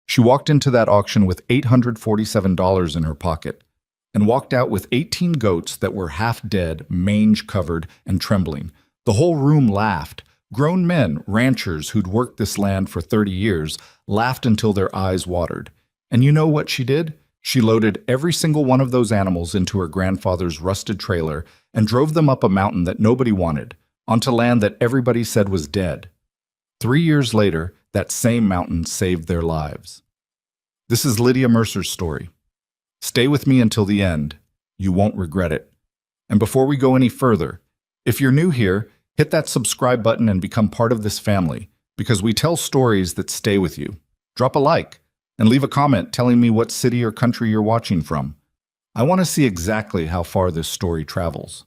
She walked into that auction with $847 in her pocket and walked out with 18 goats that were half dead, mange-covered, and trembling. The whole room laughed. Grown men, ranchers who'd worked this land for 30 years, laughed until their eyes watered. And you know what she did? She loaded every single one of those animals into her grandfather's rusted trailer and drove them up a mountain that nobody wanted, onto land that everybody said was dead. 3 years later, that same mountain saved their lives. This is Lydia Mercer's story. Stay with me until the end. You won't regret it. And before we go any further, if you're new here, hit that subscribe button and become part of this family, because we tell stories that stay with you. Drop a like and leave a comment telling me what city or country you're watching from. I want to see exactly how far this story travels.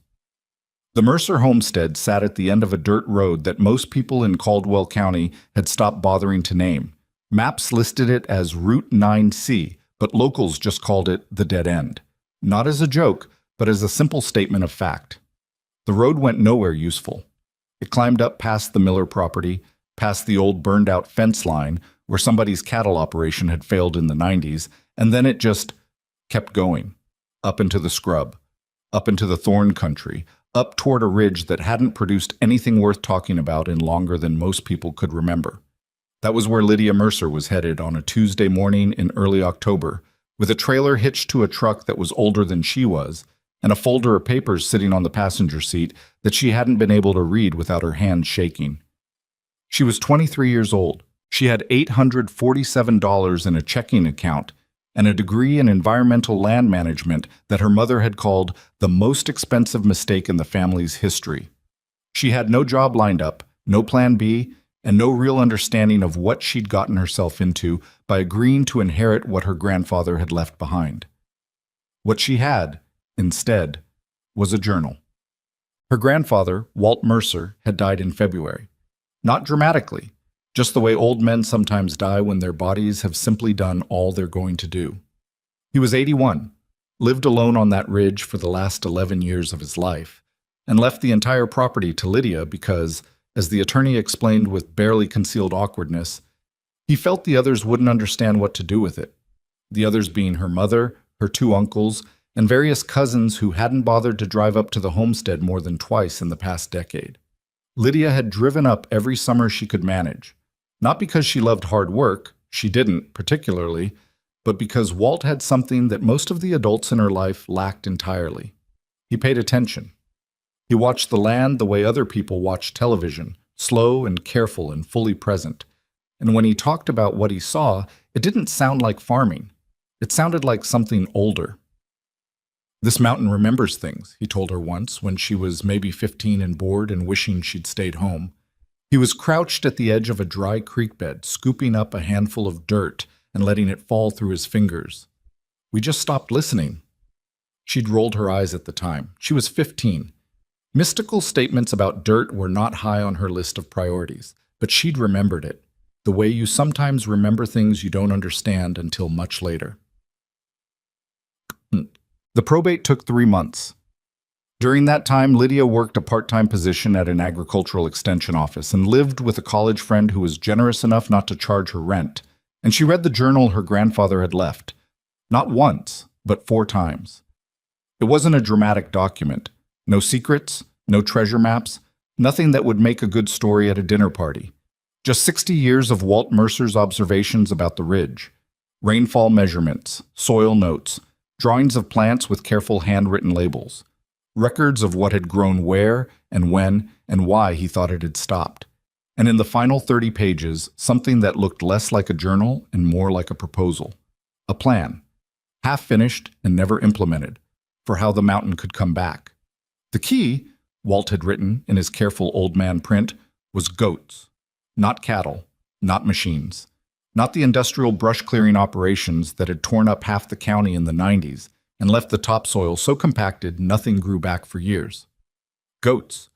The Mercer homestead sat at the end of a dirt road that most people in Caldwell County had stopped bothering to name. Maps listed it as Route 9C, but locals just called it the Dead End. Not as a joke, but as a simple statement of fact. The road went nowhere useful. It climbed up past the Miller property, past the old burned-out fence line where somebody's cattle operation had failed in the 90s, and then it just kept going, up into the scrub, up into the thorn country, up toward a ridge that hadn't produced anything worth talking about in longer than most people could remember. That was where Lydia Mercer was headed on a Tuesday morning in early October, with a trailer hitched to a truck that was older than she was, and a folder of papers sitting on the passenger seat that she hadn't been able to read without her hands shaking. She was 23 years old. She had $847 in a checking account and a degree in environmental land management that her mother had called the most expensive mistake in the family's history. She had no job lined up, no plan B, and no real understanding of what she'd gotten herself into by agreeing to inherit what her grandfather had left behind. What she had, instead, was a journal. Her grandfather, Walt Mercer, had died in February. Not dramatically, just the way old men sometimes die when their bodies have simply done all they're going to do. He was 81, lived alone on that ridge for the last 11 years of his life, and left the entire property to Lydia because, as the attorney explained with barely concealed awkwardness, he felt the others wouldn't understand what to do with it. The others being her mother, her 2 uncles, and various cousins who hadn't bothered to drive up to the homestead more than twice in the past decade. Lydia had driven up every summer she could manage, not because she loved hard work, she didn't particularly, but because Walt had something that most of the adults in her life lacked entirely. He paid attention. He watched the land the way other people watch television, slow and careful and fully present. And when he talked about what he saw, it didn't sound like farming. It sounded like something older. "This mountain remembers things," he told her once when she was maybe 15 and bored and wishing she'd stayed home. He was crouched at the edge of a dry creek bed, scooping up a handful of dirt and letting it fall through his fingers. "We just stopped listening." She'd rolled her eyes at the time. She was 15. Mystical statements about dirt were not high on her list of priorities, but she'd remembered it, the way you sometimes remember things you don't understand until much later. The probate took 3 months. During that time, Lydia worked a part-time position at an agricultural extension office and lived with a college friend who was generous enough not to charge her rent, and she read the journal her grandfather had left, not once, but 4 times. It wasn't a dramatic document. No secrets, no treasure maps, nothing that would make a good story at a dinner party. Just 60 years of Walt Mercer's observations about the ridge. Rainfall measurements, soil notes, drawings of plants with careful handwritten labels. Records of what had grown where and when and why he thought it had stopped. And in the final 30 pages, something that looked less like a journal and more like a proposal. A plan, half-finished and never implemented, for how the mountain could come back. The key, Walt had written in his careful old man print, was goats. Not cattle, not machines. Not the industrial brush-clearing operations that had torn up half the county in the 90s and left the topsoil so compacted nothing grew back for years. Goats.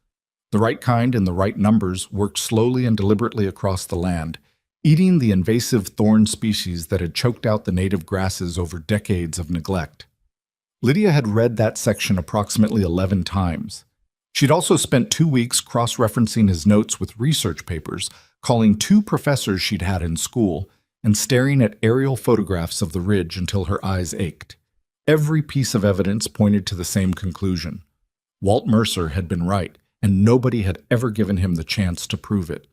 The right kind in the right numbers worked slowly and deliberately across the land, eating the invasive thorn species that had choked out the native grasses over decades of neglect. Lydia had read that section approximately 11 times. She'd also spent 2 weeks cross-referencing his notes with research papers, calling 2 professors she'd had in school, and staring at aerial photographs of the ridge until her eyes ached. Every piece of evidence pointed to the same conclusion. Walt Mercer had been right, and nobody had ever given him the chance to prove it.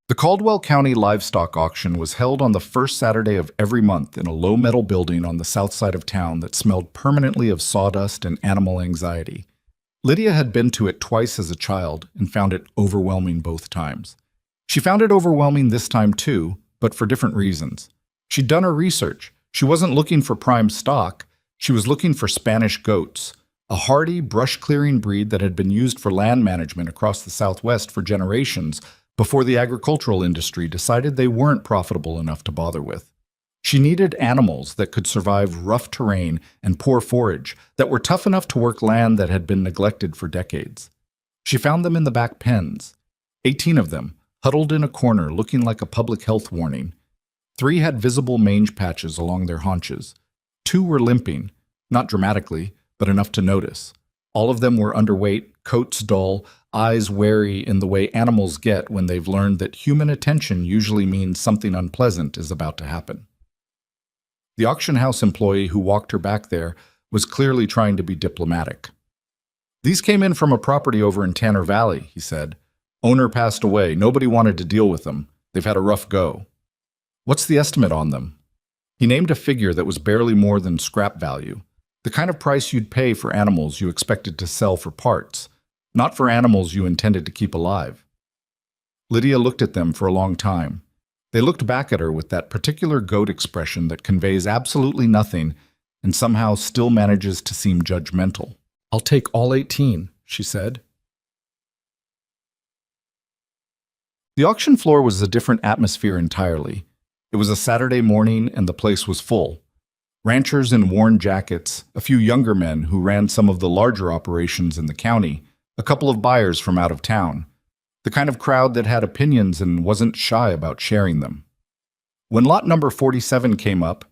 The Caldwell County Livestock Auction was held on the first Saturday of every month in a low-metal building on the south side of town that smelled permanently of sawdust and animal anxiety. Lydia had been to it twice as a child and found it overwhelming both times. She found it overwhelming this time too, but for different reasons. She'd done her research. She wasn't looking for prime stock. She was looking for Spanish goats, a hardy, brush-clearing breed that had been used for land management across the Southwest for generations before the agricultural industry decided they weren't profitable enough to bother with. She needed animals that could survive rough terrain and poor forage, that were tough enough to work land that had been neglected for decades. She found them in the back pens, 18 of them, huddled in a corner looking like a public health warning. 3 had visible mange patches along their haunches. 2 were limping, not dramatically, but enough to notice. All of them were underweight, coats dull, eyes wary in the way animals get when they've learned that human attention usually means something unpleasant is about to happen. The auction house employee who walked her back there was clearly trying to be diplomatic. "These came in from a property over in Tanner Valley," he said. "Owner passed away. Nobody wanted to deal with them. They've had a rough go." "What's the estimate on them?" He named a figure that was barely more than scrap value, the kind of price you'd pay for animals you expected to sell for parts, not for animals you intended to keep alive. Lydia looked at them for a long time. They looked back at her with that particular goat expression that conveys absolutely nothing and somehow still manages to seem judgmental. "I'll take all 18, she said. The auction floor was a different atmosphere entirely. It was a Saturday morning and the place was full. Ranchers in worn jackets, a few younger men who ran some of the larger operations in the county, a couple of buyers from out of town. The kind of crowd that had opinions and wasn't shy about sharing them. When lot number 47 came up,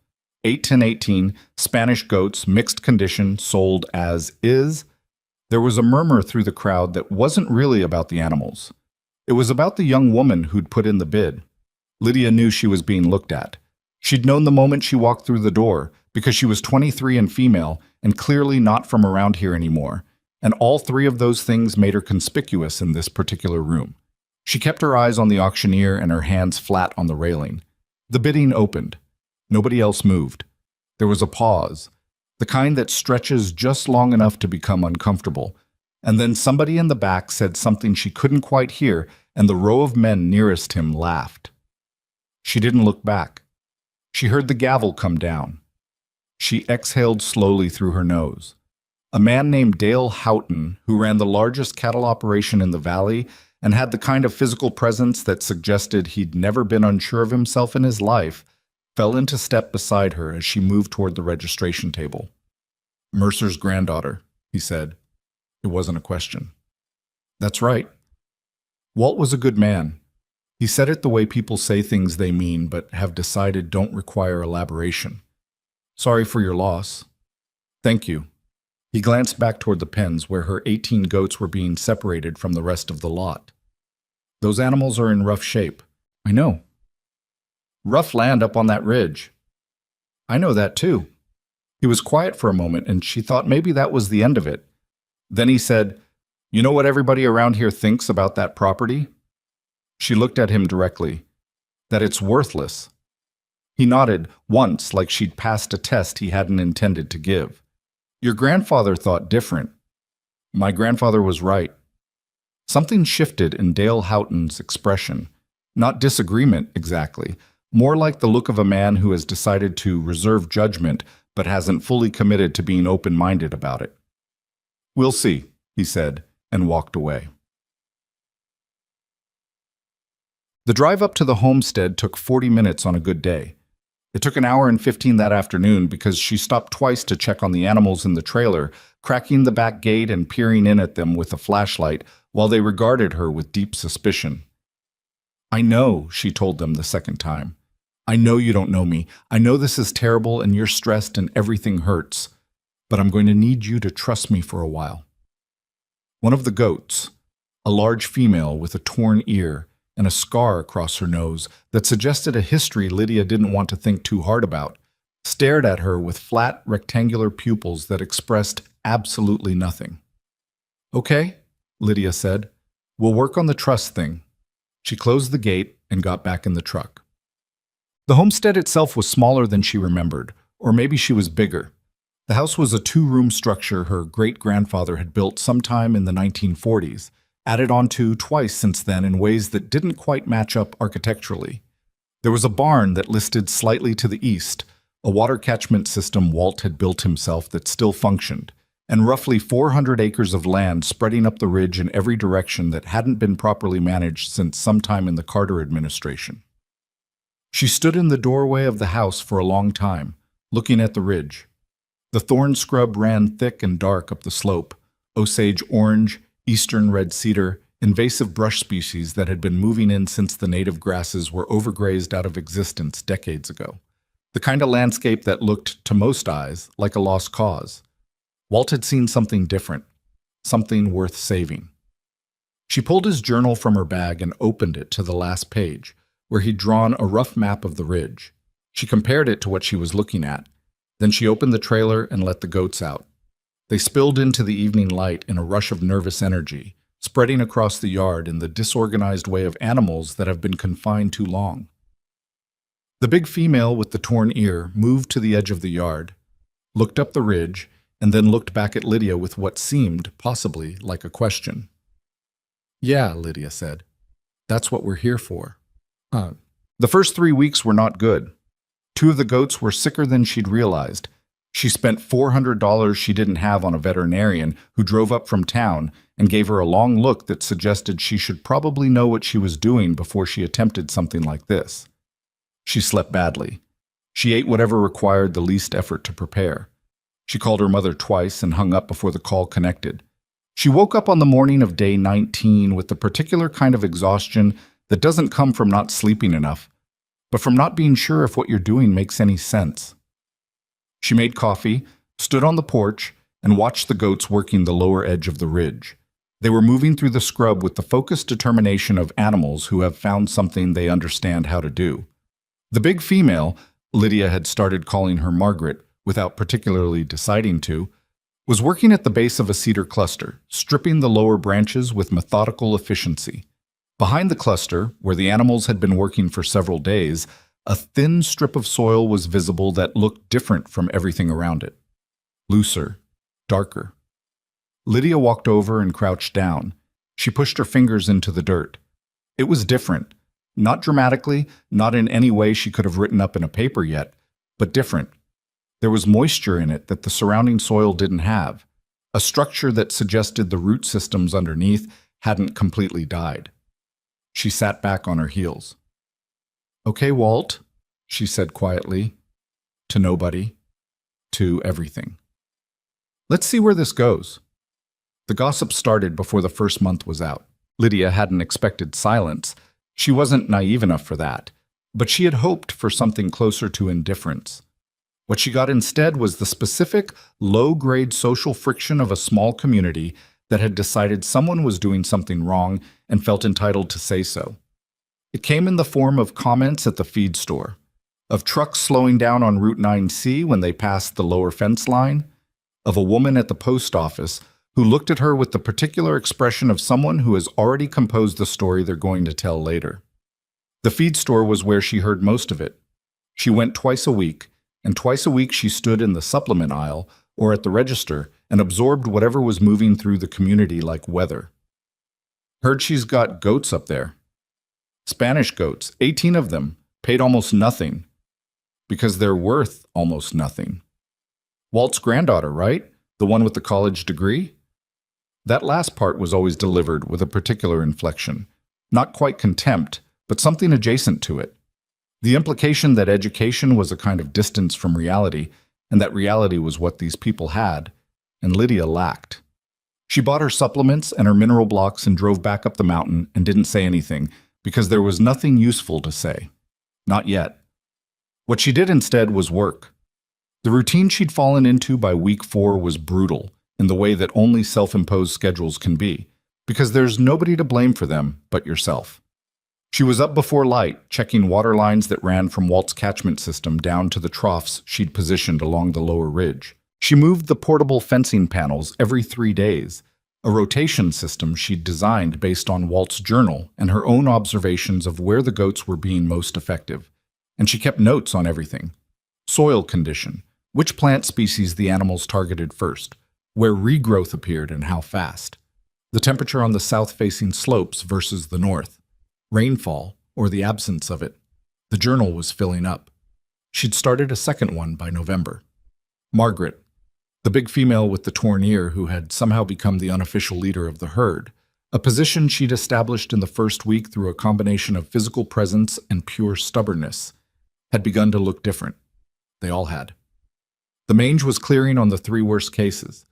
8-18 Spanish goats, mixed condition, sold as is, there was a murmur through the crowd that wasn't really about the animals. It was about the young woman who'd put in the bid. Lydia knew she was being looked at. She'd known the moment she walked through the door, because she was 23 and female, and clearly not from around here anymore, and all 3 of those things made her conspicuous in this particular room. She kept her eyes on the auctioneer and her hands flat on the railing. The bidding opened. Nobody else moved. There was a pause, the kind that stretches just long enough to become uncomfortable, and then somebody in the back said something she couldn't quite hear, and the row of men nearest him laughed. She didn't look back. She heard the gavel come down. She exhaled slowly through her nose. A man named Dale Houghton, who ran the largest cattle operation in the valley and had the kind of physical presence that suggested he'd never been unsure of himself in his life, fell into step beside her as she moved toward the registration table. "Mercer's granddaughter," he said. It wasn't a question. "That's right." Walt was a good man. He said it the way people say things they mean but have decided don't require elaboration. "Sorry for your loss." "Thank you." He glanced back toward the pens where her 18 goats were being separated from the rest of the lot. "Those animals are in rough shape." "I know." "Rough land up on that ridge." "I know that too." He was quiet for a moment and she thought maybe that was the end of it. Then he said, "You know what everybody around here thinks about that property?" She looked at him directly. "That it's worthless." He nodded once like she'd passed a test he hadn't intended to give. "Your grandfather thought different." "My grandfather was right." Something shifted in Dale Houghton's expression. Not disagreement, exactly. More like the look of a man who has decided to reserve judgment but hasn't fully committed to being open-minded about it. "We'll see," he said, and walked away. The drive up to the homestead took 40 minutes on a good day. It took an hour and 15 that afternoon because she stopped twice to check on the animals in the trailer, cracking the back gate and peering in at them with a flashlight while they regarded her with deep suspicion. "I know," she told them the second time. "I know you don't know me. I know this is terrible and you're stressed and everything hurts. But I'm going to need you to trust me for a while." One of the goats, a large female with a torn ear, and a scar across her nose that suggested a history Lydia didn't want to think too hard about, stared at her with flat, rectangular pupils that expressed absolutely nothing. "Okay," Lydia said. "We'll work on the trust thing." She closed the gate and got back in the truck. The homestead itself was smaller than she remembered, or maybe she was bigger. The house was a two-room structure her great-grandfather had built sometime in the 1940s, added onto twice since then in ways that didn't quite match up architecturally. There was a barn that listed slightly to the east, a water catchment system Walt had built himself that still functioned, and roughly 400 acres of land spreading up the ridge in every direction that hadn't been properly managed since sometime in the Carter administration. She stood in the doorway of the house for a long time, looking at the ridge. The thorn scrub ran thick and dark up the slope, Osage orange, eastern red cedar, invasive brush species that had been moving in since the native grasses were overgrazed out of existence decades ago. The kind of landscape that looked, to most eyes, like a lost cause. Walt had seen something different, something worth saving. She pulled his journal from her bag and opened it to the last page, where he'd drawn a rough map of the ridge. She compared it to what she was looking at. Then she opened the trailer and let the goats out. They spilled into the evening light in a rush of nervous energy, spreading across the yard in the disorganized way of animals that have been confined too long. The big female with the torn ear moved to the edge of the yard, looked up the ridge, and then looked back at Lydia with what seemed, possibly, like a question. "Yeah," Lydia said. "That's what we're here for." The first 3 weeks were not good. 2 of the goats were sicker than she'd realized. She spent $400 she didn't have on a veterinarian who drove up from town and gave her a long look that suggested she should probably know what she was doing before she attempted something like this. She slept badly. She ate whatever required the least effort to prepare. She called her mother twice and hung up before the call connected. She woke up on the morning of day 19 with the particular kind of exhaustion that doesn't come from not sleeping enough, but from not being sure if what you're doing makes any sense. She made coffee, stood on the porch, and watched the goats working the lower edge of the ridge. They were moving through the scrub with the focused determination of animals who have found something they understand how to do. The big female, Lydia had started calling her Margaret without particularly deciding to, was working at the base of a cedar cluster, stripping the lower branches with methodical efficiency. Behind the cluster, where the animals had been working for several days, a thin strip of soil was visible that looked different from everything around it. Looser, darker. Lydia walked over and crouched down. She pushed her fingers into the dirt. It was different. Not dramatically, not in any way she could have written up in a paper yet, but different. There was moisture in it that the surrounding soil didn't have, a structure that suggested the root systems underneath hadn't completely died. She sat back on her heels. "Okay, Walt," she said quietly, to nobody, to everything. "Let's see where this goes." The gossip started before the first month was out. Lydia hadn't expected silence. She wasn't naive enough for that, but she had hoped for something closer to indifference. What she got instead was the specific, low-grade social friction of a small community that had decided someone was doing something wrong and felt entitled to say so. It came in the form of comments at the feed store, of trucks slowing down on Route 9C when they passed the lower fence line, of a woman at the post office who looked at her with the particular expression of someone who has already composed the story they're going to tell later. The feed store was where she heard most of it. She went twice a week, and twice a week she stood in the supplement aisle or at the register and absorbed whatever was moving through the community like weather. Heard she's got goats up there. Spanish goats, 18 of them, paid almost nothing, because they're worth almost nothing. Walt's granddaughter, right? The one with the college degree? That last part was always delivered with a particular inflection. Not quite contempt, but something adjacent to it. The implication that education was a kind of distance from reality, and that reality was what these people had, and Lydia lacked. She bought her supplements and her mineral blocks and drove back up the mountain and didn't say anything, because there was nothing useful to say. Not yet. What she did instead was work. The routine she'd fallen into by week 4 was brutal, in the way that only self-imposed schedules can be, because there's nobody to blame for them but yourself. She was up before light, checking water lines that ran from Walt's catchment system down to the troughs she'd positioned along the lower ridge. She moved the portable fencing panels every 3 days, a rotation system she'd designed based on Walt's journal and her own observations of where the goats were being most effective. And she kept notes on everything. Soil condition, which plant species the animals targeted first, where regrowth appeared and how fast, the temperature on the south-facing slopes versus the north, rainfall or the absence of it. The journal was filling up. She'd started a second one by November. Margaret, the big female with the torn ear who had somehow become the unofficial leader of the herd, a position she'd established in the first week through a combination of physical presence and pure stubbornness, had begun to look different. They all had. The mange was clearing on the 3 worst cases.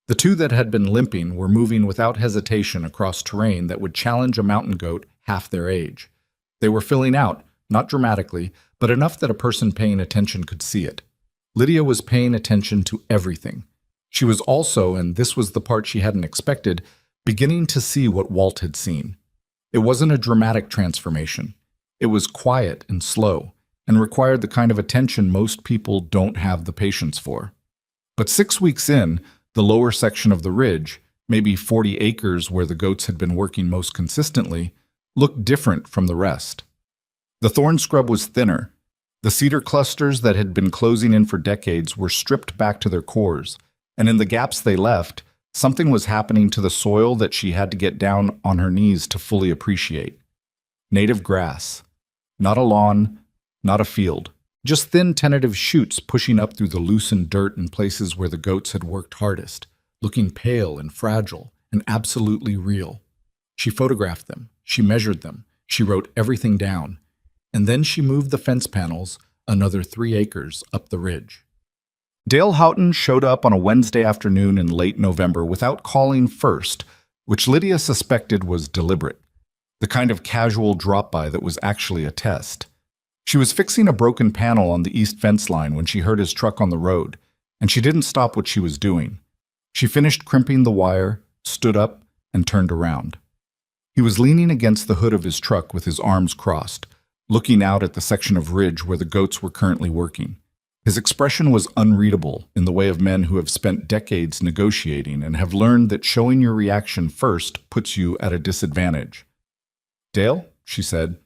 The 2 that had been limping were moving without hesitation across terrain that would challenge a mountain goat half their age. They were filling out, not dramatically, but enough that a person paying attention could see it. Lydia was paying attention to everything. She was also, and this was the part she hadn't expected, beginning to see what Walt had seen. It wasn't a dramatic transformation. It was quiet and slow, and required the kind of attention most people don't have the patience for. But 6 weeks in, the lower section of the ridge, maybe 40 acres where the goats had been working most consistently, looked different from the rest. The thorn scrub was thinner. The cedar clusters that had been closing in for decades were stripped back to their cores, and in the gaps they left, something was happening to the soil that she had to get down on her knees to fully appreciate. Native grass. Not a lawn, not a field. Just thin tentative shoots pushing up through the loosened dirt in places where the goats had worked hardest, looking pale and fragile and absolutely real. She photographed them, she measured them, she wrote everything down, and then she moved the fence panels another 3 acres up the ridge. Dale Houghton showed up on a Wednesday afternoon in late November without calling first, which Lydia suspected was deliberate, the kind of casual drop-by that was actually a test. She was fixing a broken panel on the east fence line when she heard his truck on the road, and she didn't stop what she was doing. She finished crimping the wire, stood up, and turned around. He was leaning against the hood of his truck with his arms crossed, looking out at the section of ridge where the goats were currently working. His expression was unreadable in the way of men who have spent decades negotiating and have learned that showing your reaction first puts you at a disadvantage. "Dale?" she said.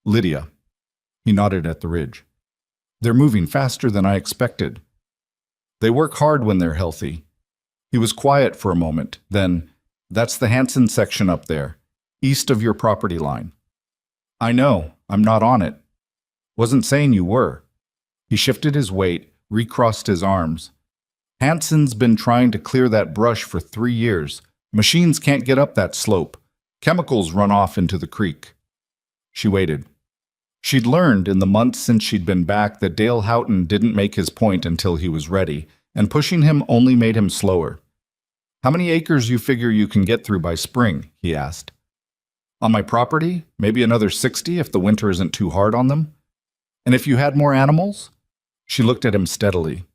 "Lydia." He nodded at the ridge. "They're moving faster than I expected. They work hard when they're healthy." He was quiet for a moment, then, "That's the Hanson section up there, east of your property line." "I know, I'm not on it." "Wasn't saying you were." He shifted his weight, recrossed his arms. "Hanson's been trying to clear that brush for 3 years. Machines can't get up that slope. Chemicals run off into the creek." She waited. She'd learned in the months since she'd been back that Dale Houghton didn't make his point until he was ready, and pushing him only made him slower. "How many acres you figure you can get through by spring?" he asked. "On my property, maybe another 60 if the winter isn't too hard on them. And if you had more animals?" She looked at him steadily.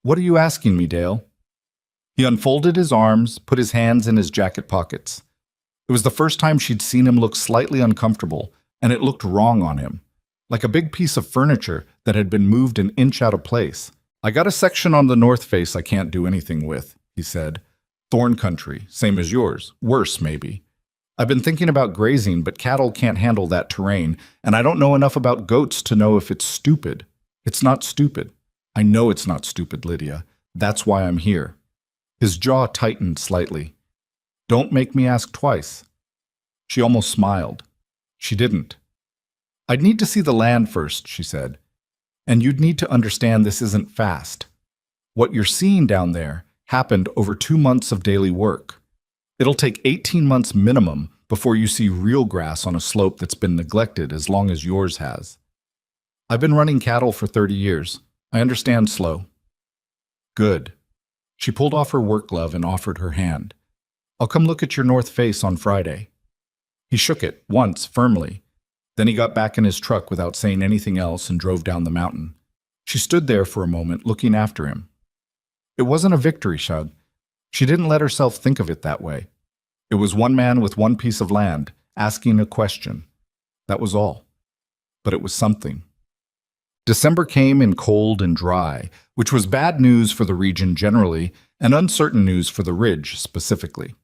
"What are you asking me, Dale?" He unfolded his arms, put his hands in his jacket pockets. It was the first time she'd seen him look slightly uncomfortable, and it looked wrong on him, like a big piece of furniture that had been moved an inch out of place. "I got a section on the north face I can't do anything with," he said. "Thorn country, same as yours, worse maybe. I've been thinking about grazing, but cattle can't handle that terrain, and I don't know enough about goats to know if it's stupid." "It's not stupid. I know it's not stupid, Lydia. That's why I'm here." His jaw tightened slightly. "Don't make me ask twice." She almost smiled. She didn't. "I'd need to see the land first," she said. "And you'd need to understand this isn't fast. What you're seeing down there happened over 2 months of daily work. It'll take 18 months minimum before you see real grass on a slope that's been neglected as long as yours has. I've been running cattle for 30 years. I understand slow." "Good." She pulled off her work glove and offered her hand. "I'll come look at your north face on Friday." He shook it, once, firmly. Then he got back in his truck without saying anything else and drove down the mountain. She stood there for a moment, looking after him. It wasn't a victory shot. She didn't let herself think of it that way. It was one man with one piece of land, asking a question, That was all. But it was something. December came in cold and dry, which was bad news for the region generally and uncertain news for the ridge specifically.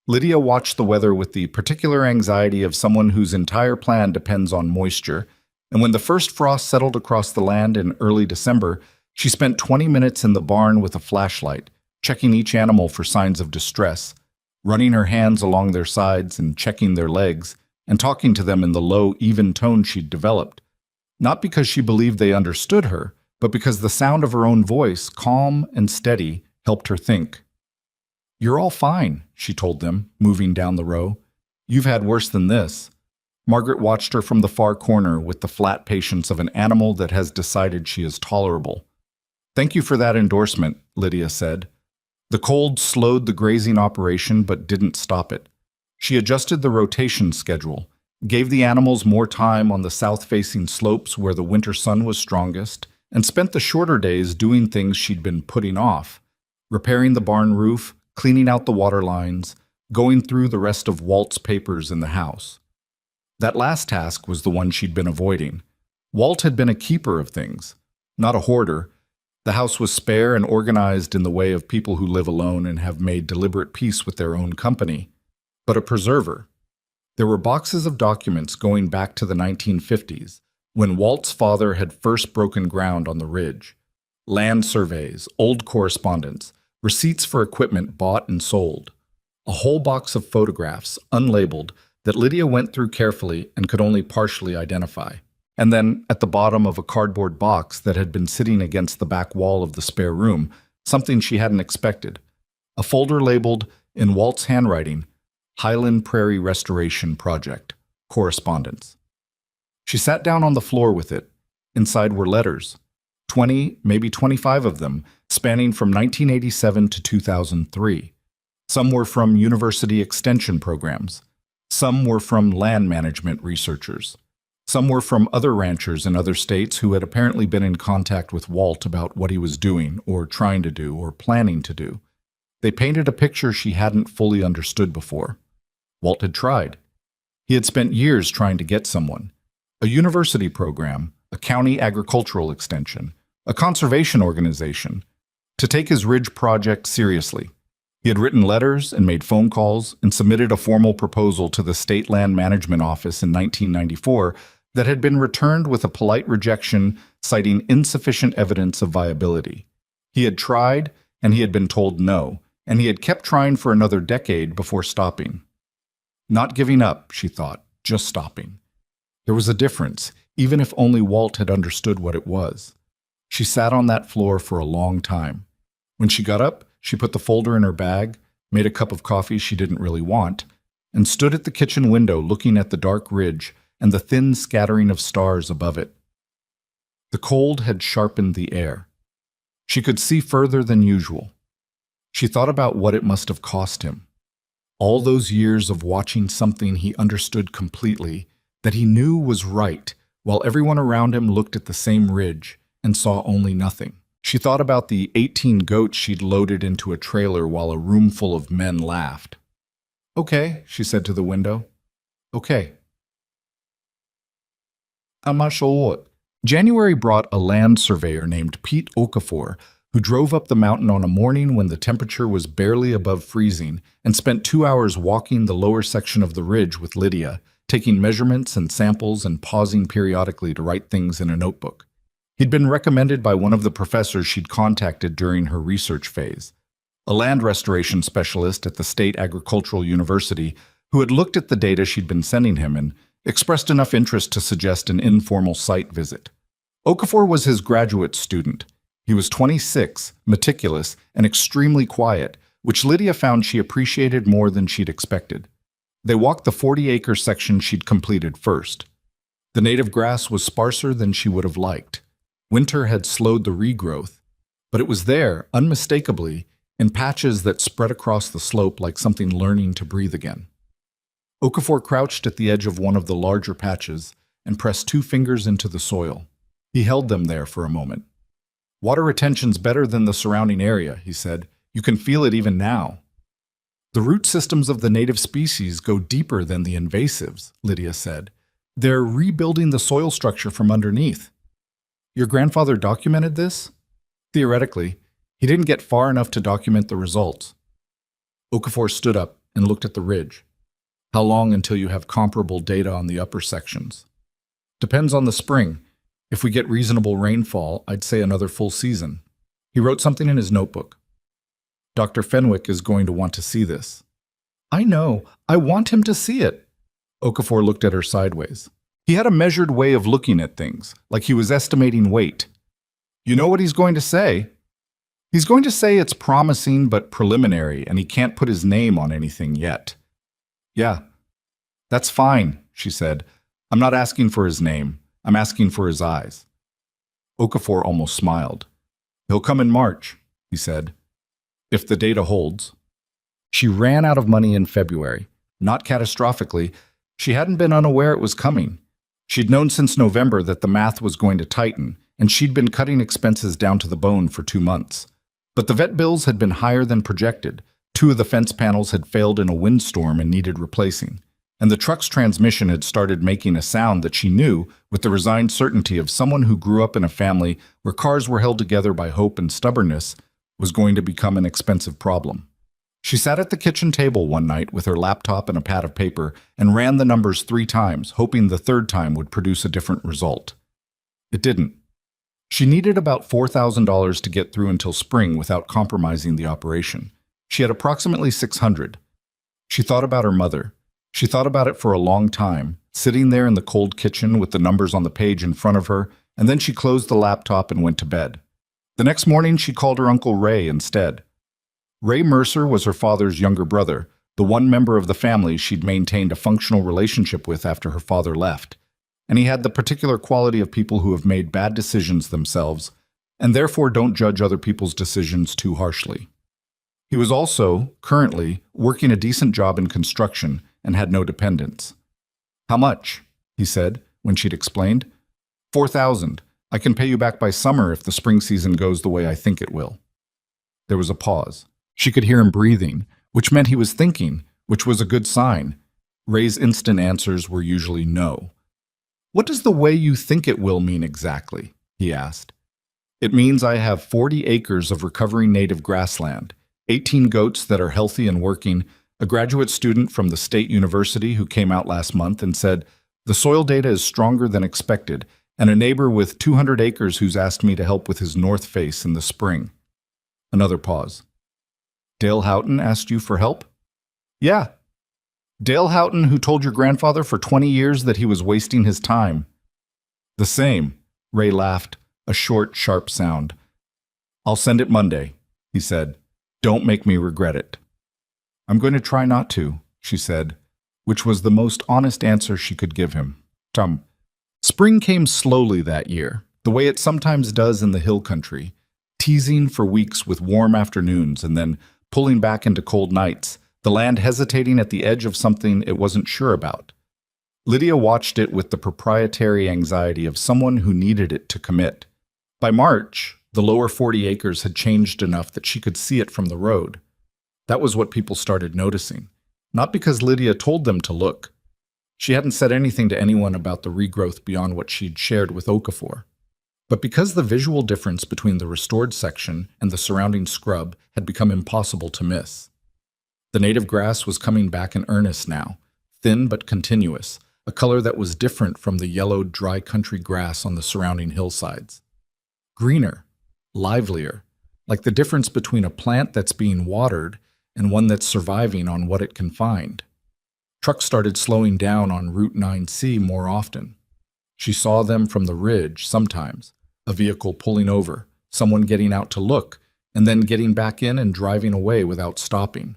Lydia watched the weather with the particular anxiety of someone whose entire plan depends on moisture, and when the first frost settled across the land in early December, she spent 20 minutes in the barn with a flashlight, checking each animal for signs of distress, running her hands along their sides and checking their legs, and talking to them in the low, even tone she'd developed. Not because she believed they understood her, but because the sound of her own voice, calm and steady, helped her think. "You're all fine," she told them, moving down the row. "You've had worse than this." Margaret watched her from the far corner with the flat patience of an animal that has decided she is tolerable. "Thank you for that endorsement," Lydia said. The cold slowed the grazing operation but didn't stop it. She adjusted the rotation schedule, gave the animals more time on the south-facing slopes where the winter sun was strongest, and spent the shorter days doing things she'd been putting off, repairing the barn roof, cleaning out the water lines, going through the rest of Walt's papers in the house. That last task was the one she'd been avoiding. Walt had been a keeper of things, not a hoarder. The house was spare and organized in the way of people who live alone and have made deliberate peace with their own company, but a preserver. There were boxes of documents going back to the 1950s, when Walt's father had first broken ground on the ridge. Land surveys, old correspondence, receipts for equipment bought and sold. A whole box of photographs, unlabeled, that Lydia went through carefully and could only partially identify. And then, at the bottom of a cardboard box that had been sitting against the back wall of the spare room, something she hadn't expected. A folder labeled, in Walt's handwriting, Highland Prairie Restoration Project, Correspondence. She sat down on the floor with it. Inside were letters, 20, maybe 25 of them, spanning from 1987 to 2003. Some were from university extension programs. Some were from land management researchers. Some were from other ranchers in other states who had apparently been in contact with Walt about what he was doing, or trying to do, or planning to do. They painted a picture she hadn't fully understood before. Walt had tried. He had spent years trying to get someone. A university program, a county agricultural extension, a conservation organization, to take his ridge project seriously. He had written letters and made phone calls and submitted a formal proposal to the State Land Management Office in 1994 that had been returned with a polite rejection citing insufficient evidence of viability. He had tried, and he had been told no, and he had kept trying for another decade before stopping. Not giving up, she thought, just stopping. There was a difference, even if only Walt had understood what it was. She sat on that floor for a long time. When she got up, she put the folder in her bag, made a cup of coffee she didn't really want, and stood at the kitchen window looking at the dark ridge and the thin scattering of stars above it. The cold had sharpened the air. She could see further than usual. She thought about what it must have cost him. All those years of watching something he understood completely, that he knew was right, while everyone around him looked at the same ridge and saw only nothing. She thought about the 18 goats she'd loaded into a trailer while a room full of men laughed. "Okay," she said to the window. "Okay." I'm not sure what. January brought a land surveyor named Pete Okafor, who drove up the mountain on a morning when the temperature was barely above freezing and spent 2 hours walking the lower section of the ridge with Lydia, taking measurements and samples and pausing periodically to write things in a notebook. He'd been recommended by one of the professors she'd contacted during her research phase, a land restoration specialist at the State Agricultural University who had looked at the data she'd been sending him and expressed enough interest to suggest an informal site visit. Okafor was his graduate student. He was 26, meticulous, and extremely quiet, which Lydia found she appreciated more than she'd expected. They walked the 40-acre section she'd completed first. The native grass was sparser than she would have liked. Winter had slowed the regrowth, but it was there, unmistakably, in patches that spread across the slope like something learning to breathe again. Okafor crouched at the edge of one of the larger patches and pressed 2 fingers into the soil. He held them there for a moment. "Water retention's better than the surrounding area," he said. "You can feel it even now." "The root systems of the native species go deeper than the invasives," Lydia said. They're rebuilding the soil structure from underneath. Your grandfather documented this? Theoretically, he didn't get far enough to document the results. Okafor stood up and looked at the ridge. How long until you have comparable data on the upper sections? Depends on the spring. If we get reasonable rainfall, I'd say another full season. He wrote something in his notebook. Dr. Fenwick is going to want to see this. I know. I want him to see it. Okafor looked at her sideways. He had a measured way of looking at things, like he was estimating weight. You know what he's going to say? He's going to say it's promising but preliminary, and he can't put his name on anything yet. Yeah, that's fine, she said. I'm not asking for his name. I'm asking for his eyes. Okafor almost smiled. He'll come in March, he said, if the data holds. She ran out of money in February. Not catastrophically. She hadn't been unaware it was coming. She'd known since November that the math was going to tighten, and she'd been cutting expenses down to the bone for 2 months. But the vet bills had been higher than projected. 2 of the fence panels had failed in a windstorm and needed replacing. And the truck's transmission had started making a sound that she knew, with the resigned certainty of someone who grew up in a family where cars were held together by hope and stubbornness, was going to become an expensive problem. She sat at the kitchen table one night with her laptop and a pad of paper and ran the numbers 3 times, hoping the 3rd time would produce a different result. It didn't. She needed about $4,000 to get through until spring without compromising the operation. She had approximately $600. She thought about her mother. She thought about it for a long time, sitting there in the cold kitchen with the numbers on the page in front of her, and then she closed the laptop and went to bed. The next morning, she called her Uncle Ray instead. Ray Mercer was her father's younger brother, the one member of the family she'd maintained a functional relationship with after her father left. And he had the particular quality of people who have made bad decisions themselves, and therefore don't judge other people's decisions too harshly. He was also, currently, working a decent job in construction and had no dependents. How much? He said, when she'd explained. $4,000. I can pay you back by summer if the spring season goes the way I think it will. There was a pause. She could hear him breathing, which meant he was thinking, which was a good sign. Ray's instant answers were usually no. What does the way you think it will mean exactly? He asked. It means I have 40 acres of recovering native grassland, 18 goats that are healthy and working, a graduate student from the state university who came out last month and said, the soil data is stronger than expected, and a neighbor with 200 acres who's asked me to help with his north face in the spring. Another pause. Dale Houghton asked you for help? Yeah. Dale Houghton, who told your grandfather for 20 years that he was wasting his time. The same, Ray laughed, a short, sharp sound. I'll send it Monday, he said. Don't make me regret it. I'm going to try not to, she said, which was the most honest answer she could give him. Spring came slowly that year, the way it sometimes does in the hill country, teasing for weeks with warm afternoons and then pulling back into cold nights, the land hesitating at the edge of something it wasn't sure about. Lydia watched it with the proprietary anxiety of someone who needed it to commit. By March, the lower 40 acres had changed enough that she could see it from the road. That was what people started noticing, not because Lydia told them to look. She hadn't said anything to anyone about the regrowth beyond what she'd shared with Okafor. But because the visual difference between the restored section and the surrounding scrub had become impossible to miss. The native grass was coming back in earnest now, thin but continuous, a color that was different from the yellowed, dry country grass on the surrounding hillsides. Greener, livelier, like the difference between a plant that's being watered and one that's surviving on what it can find. Trucks started slowing down on Route 9C more often. She saw them from the ridge sometimes, a vehicle pulling over, someone getting out to look, and then getting back in and driving away without stopping.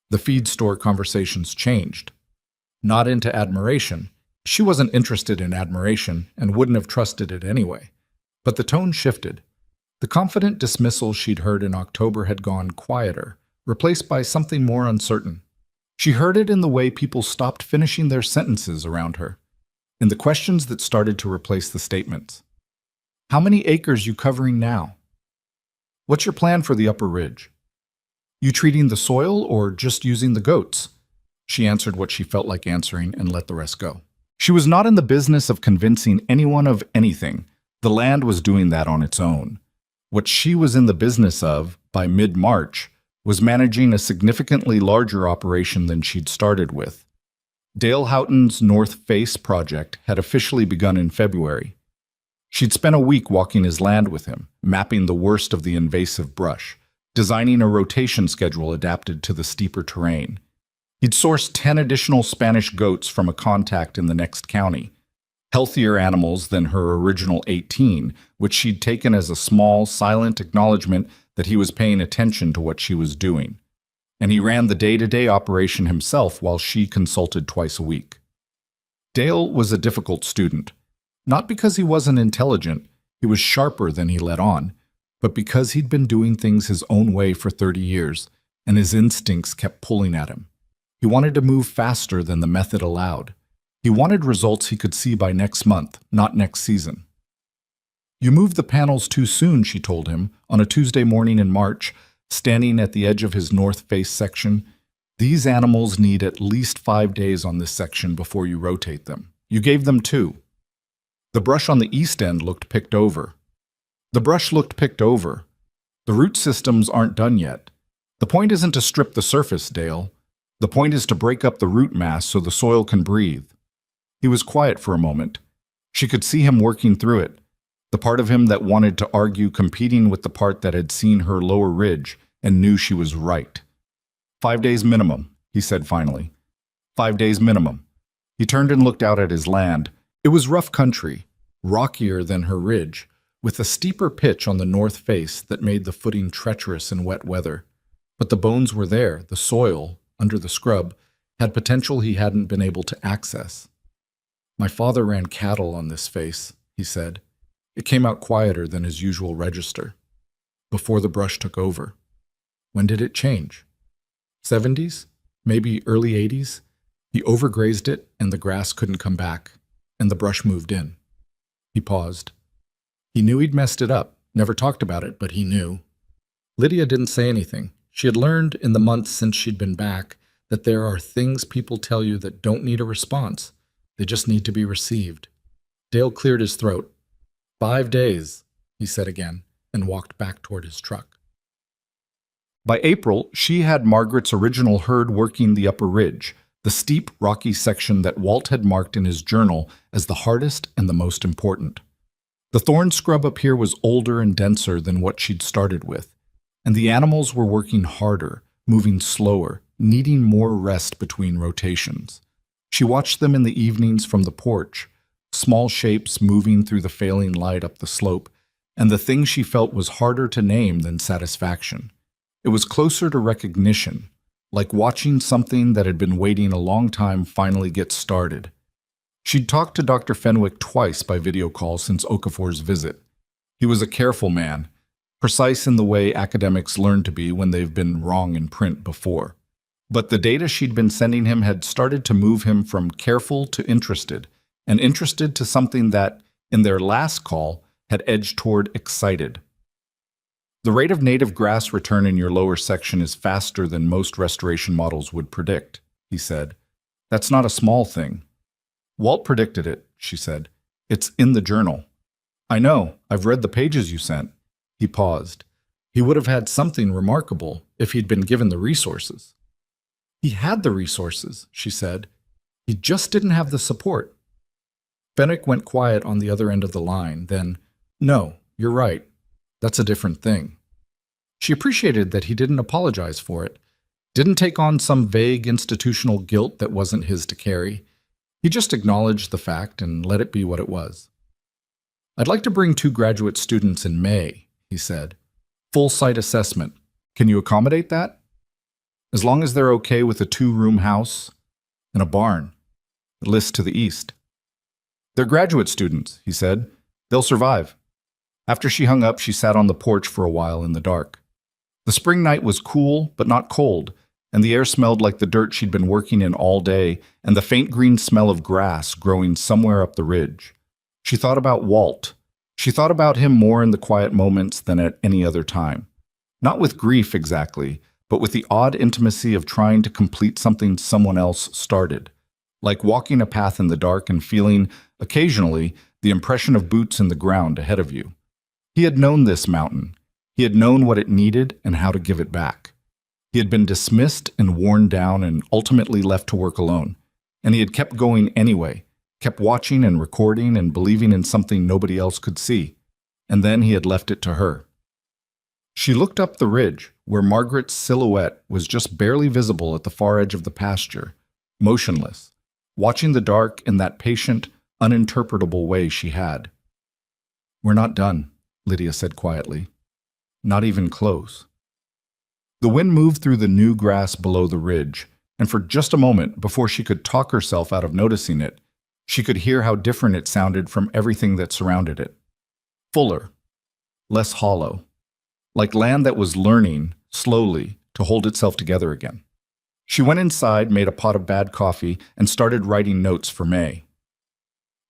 The feed store conversations changed. Not into admiration. She wasn't interested in admiration and wouldn't have trusted it anyway. But the tone shifted. The confident dismissal she'd heard in October had gone quieter, replaced by something more uncertain. She heard it in the way people stopped finishing their sentences around her, in the questions that started to replace the statements. How many acres you covering now? What's your plan for the upper ridge? You treating the soil or just using the goats? She answered what she felt like answering and let the rest go. She was not in the business of convincing anyone of anything. The land was doing that on its own. What she was in the business of, by mid-March, was managing a significantly larger operation than she'd started with. Dale Houghton's North Face project had officially begun in February. She'd spent a week walking his land with him, mapping the worst of the invasive brush, designing a rotation schedule adapted to the steeper terrain. He'd sourced 10 additional Spanish goats from a contact in the next county, healthier animals than her original 18, which she'd taken as a small, silent acknowledgement that he was paying attention to what she was doing. And he ran the day-to-day operation himself while she consulted twice a week. Dale was a difficult student, not because he wasn't intelligent, he was sharper than he let on, but because he'd been doing things his own way for 30 years, and his instincts kept pulling at him. He wanted to move faster than the method allowed. He wanted results he could see by next month, not next season. "You moved the panels too soon," she told him, on a Tuesday morning in March, standing at the edge of his north face section. "These animals need at least 5 days on this section before you rotate them. You gave them 2. The brush on the east end looked picked over. The root systems aren't done yet. The point isn't to strip the surface, Dale. The point is to break up the root mass so the soil can breathe." He was quiet for a moment. She could see him working through it, the part of him that wanted to argue competing with the part that had seen her lower ridge and knew she was right. 5 days minimum, he said finally. 5 days minimum. He turned and looked out at his land. It was rough country, rockier than her ridge, with a steeper pitch on the north face that made the footing treacherous in wet weather. But the bones were there, the soil, under the scrub, had potential he hadn't been able to access. "My father ran cattle on this face," he said. It came out quieter than his usual register. "Before the brush took over." "When did it change?" "70s? Maybe early 80s? He overgrazed it, and the grass couldn't come back, and the brush moved in." He paused. He knew he'd messed it up, never talked about it, but he knew. Lydia didn't say anything. She had learned in the months since she'd been back that there are things people tell you that don't need a response. They just need to be received. Dale cleared his throat. 5 days, he said again, and walked back toward his truck. By April, she had Margaret's original herd working the upper ridge, the steep, rocky section that Walt had marked in his journal as the hardest and the most important. The thorn scrub up here was older and denser than what she'd started with, and the animals were working harder, moving slower, needing more rest between rotations. She watched them in the evenings from the porch, small shapes moving through the failing light up the slope, and the thing she felt was harder to name than satisfaction. It was closer to recognition, like watching something that had been waiting a long time finally get started. She'd talked to Dr. Fenwick twice by video call since Okafor's visit. He was a careful man, precise in the way academics learn to be when they've been wrong in print before. But the data she'd been sending him had started to move him from careful to interested, and interested to something that, in their last call, had edged toward excited. "The rate of native grass return in your lower section is faster than most restoration models would predict," he said. "That's not a small thing." "Walt predicted it," she said. "It's in the journal." "I know. I've read the pages you sent." He paused. He would have had something remarkable if he'd been given the resources. "He had the resources," she said. "He just didn't have the support." Fenwick went quiet on the other end of the line, then, "No, you're right. That's a different thing." She appreciated that he didn't apologize for it, didn't take on some vague institutional guilt that wasn't his to carry. He just acknowledged the fact and let it be what it was. "I'd like to bring 2 graduate students in May," he said. "Full site assessment. Can you accommodate that? As long as they're okay with a 2-room house and a barn. The list to the east." "They're graduate students," he said. "They'll survive." After she hung up, she sat on the porch for a while in the dark. The spring night was cool, but not cold, and the air smelled like the dirt she'd been working in all day and the faint green smell of grass growing somewhere up the ridge. She thought about Walt. She thought about him more in the quiet moments than at any other time. Not with grief exactly, but with the odd intimacy of trying to complete something someone else started. like walking a path in the dark and feeling, occasionally, the impression of boots in the ground ahead of you. He had known this mountain. He had known what it needed and how to give it back. He had been dismissed and worn down and ultimately left to work alone. And he had kept going anyway, kept watching and recording and believing in something nobody else could see. And then he had left it to her. She looked up the ridge, where Margaret's silhouette was just barely visible at the far edge of the pasture, motionless, watching the dark in that patient, uninterpretable way she had. "We're not done," Lydia said quietly. "Not even close." The wind moved through the new grass below the ridge, and for just a moment, before she could talk herself out of noticing it, she could hear how different it sounded from everything that surrounded it. Fuller, less hollow, like land that was learning, slowly, to hold itself together again. She went inside, made a pot of bad coffee, and started writing notes for May.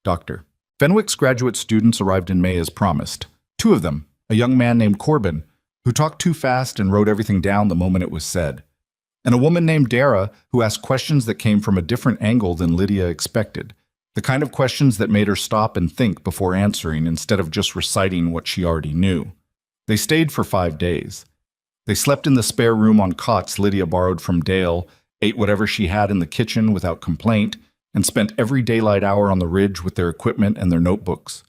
Dr. Fenwick's graduate students arrived in May as promised. 2 of them, a young man named Corbin, who talked too fast and wrote everything down the moment it was said, and a woman named Dara, who asked questions that came from a different angle than Lydia expected, the kind of questions that made her stop and think before answering instead of just reciting what she already knew. They stayed for 5 days. They slept in the spare room on cots Lydia borrowed from Dale, ate whatever she had in the kitchen without complaint, and spent every daylight hour on the ridge with their equipment and their notebooks.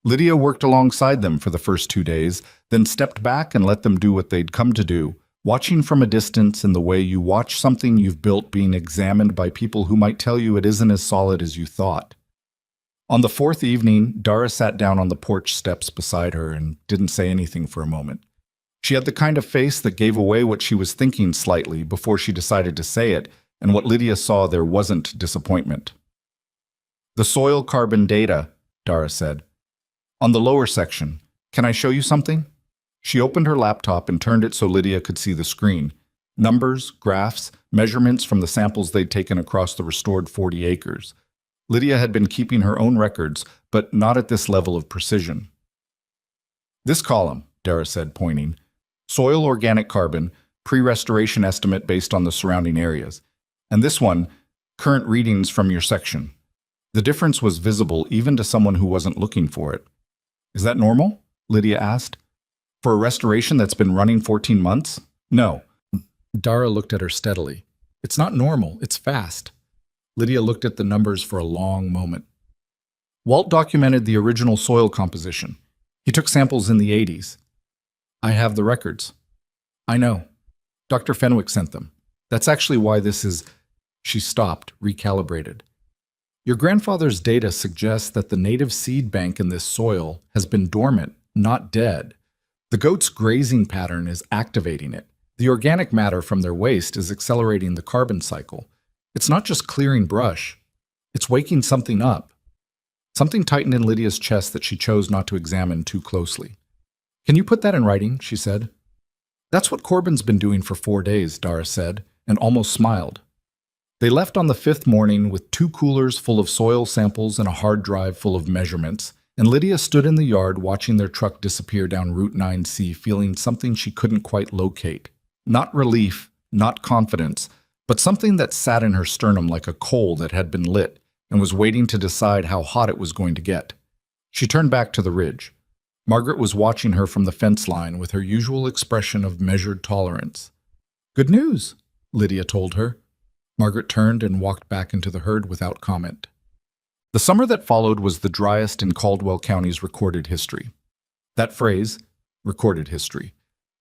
Lydia worked alongside them for the first 2 days, then stepped back and let them do what they'd come to do, watching from a distance in the way you watch something you've built being examined by people who might tell you it isn't as solid as you thought. On the 4th evening, Dara sat down on the porch steps beside her and didn't say anything for a moment. She had the kind of face that gave away what she was thinking slightly before she decided to say it, and what Lydia saw there wasn't disappointment. "The soil carbon data," Dara said. "On the lower section. Can I show you something?" She opened her laptop and turned it so Lydia could see the screen. Numbers, graphs, measurements from the samples they'd taken across the restored 40 acres. Lydia had been keeping her own records, but not at this level of precision. "This column," Dara said, pointing. "Soil organic carbon, pre-restoration estimate based on the surrounding areas. And this one, current readings from your section." The difference was visible even to someone who wasn't looking for it. "Is that normal?" Lydia asked. "For a restoration that's been running 14 months? No." Dara looked at her steadily. "It's not normal, it's fast." Lydia looked at the numbers for a long moment. "Walt documented the original soil composition. He took samples in the 80s. I have the records." "I know. Dr. Fenwick sent them. That's actually why this is—" She stopped, recalibrated. "Your grandfather's data suggests that the native seed bank in this soil has been dormant, not dead. The goats' grazing pattern is activating it. The organic matter from their waste is accelerating the carbon cycle. It's not just clearing brush. It's waking something up." Something tightened in Lydia's chest that she chose not to examine too closely. "Can you put that in writing?" she said. "That's what Corbin's been doing for 4 days," Dara said, and almost smiled. They left on the 5th morning with 2 coolers full of soil samples and a hard drive full of measurements, and Lydia stood in the yard watching their truck disappear down Route 9C, feeling something she couldn't quite locate. Not relief, not confidence, but something that sat in her sternum like a coal that had been lit and was waiting to decide how hot it was going to get. She turned back to the ridge. Margaret was watching her from the fence line with her usual expression of measured tolerance. "Good news," Lydia told her. Margaret turned and walked back into the herd without comment. The summer that followed was the driest in Caldwell County's recorded history. That phrase, recorded history,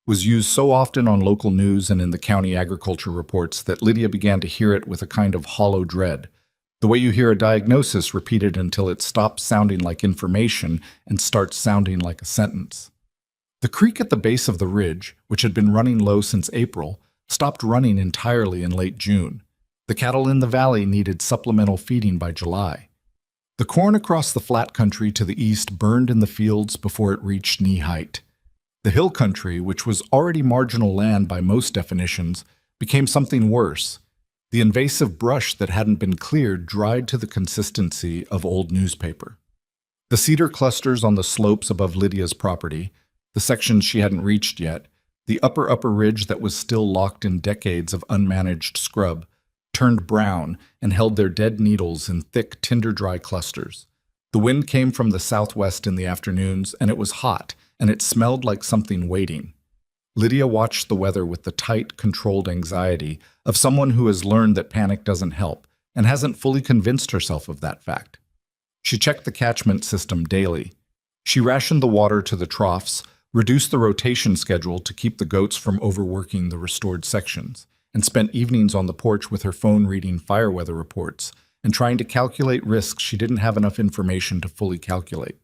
was used so often on local news and in the county agriculture reports that Lydia began to hear it with a kind of hollow dread, the way you hear a diagnosis repeated until it stops sounding like information and starts sounding like a sentence. The creek at the base of the ridge, which had been running low since April, stopped running entirely in late June. The cattle in the valley needed supplemental feeding by July. The corn across the flat country to the east burned in the fields before it reached knee height. The hill country, which was already marginal land by most definitions, became something worse. The invasive brush that hadn't been cleared dried to the consistency of old newspaper. The cedar clusters on the slopes above Lydia's property, the sections she hadn't reached yet, the upper ridge that was still locked in decades of unmanaged scrub, turned brown and held their dead needles in thick, tinder-dry clusters. The wind came from the southwest in the afternoons, and it was hot, and it smelled like something waiting. Lydia watched the weather with the tight, controlled anxiety of someone who has learned that panic doesn't help and hasn't fully convinced herself of that fact. She checked the catchment system daily. She rationed the water to the troughs, reduced the rotation schedule to keep the goats from overworking the restored sections, and spent evenings on the porch with her phone reading fire weather reports and trying to calculate risks she didn't have enough information to fully calculate.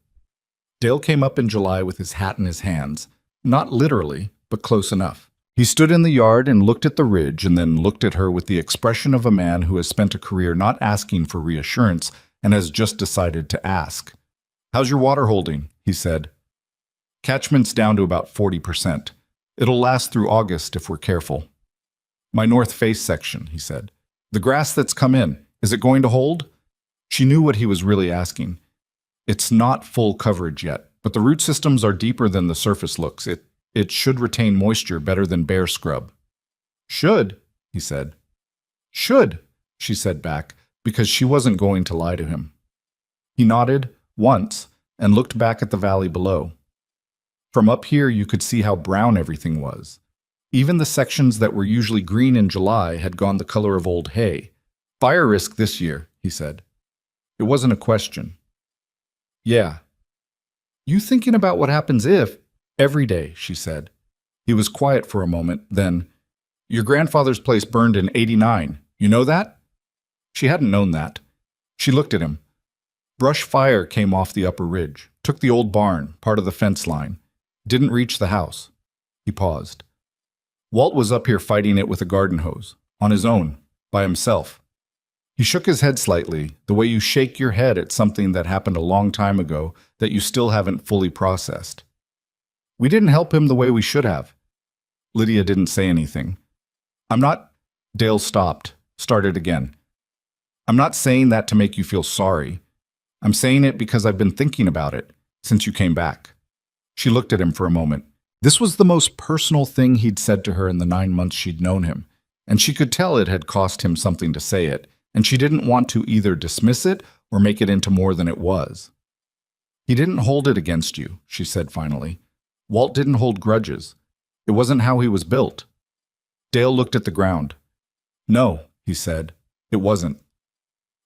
Dale came up in July with his hat in his hands, not literally, but close enough. He stood in the yard and looked at the ridge and then looked at her with the expression of a man who has spent a career not asking for reassurance and has just decided to ask. "How's your water holding?" he said. "Catchment's down to about 40%. It'll last through August if we're careful." "My north face section," he said. "The grass that's come in, is it going to hold?" She knew what he was really asking. "It's not full coverage yet, but the root systems are deeper than the surface looks. It should retain moisture better than bare scrub." "Should," he said. "Should," she said back, because she wasn't going to lie to him. He nodded once and looked back at the valley below. From up here you could see how brown everything was. Even the sections that were usually green in July had gone the color of old hay. "Fire risk this year," he said. It wasn't a question. "Yeah." "You thinking about what happens if—" "Every day," she said. He was quiet for a moment, then, "Your grandfather's place burned in '89. You know that?" She hadn't known that. She looked at him. Brush fire came off the upper ridge, took the old barn, part of the fence line. Didn't reach the house. He paused. "Walt was up here fighting it with a garden hose, on his own, by himself." He shook his head slightly, the way you shake your head at something that happened a long time ago that you still haven't fully processed. "We didn't help him the way we should have." Lydia didn't say anything. "I'm not—" Dale stopped, started again. "I'm not saying that to make you feel sorry. I'm saying it because I've been thinking about it since you came back." She looked at him for a moment. This was the most personal thing he'd said to her in the 9 months she'd known him, and she could tell it had cost him something to say it, and she didn't want to either dismiss it or make it into more than it was. "He didn't hold it against you," she said finally. "Walt didn't hold grudges. It wasn't how he was built." Dale looked at the ground. "No," he said, "it wasn't."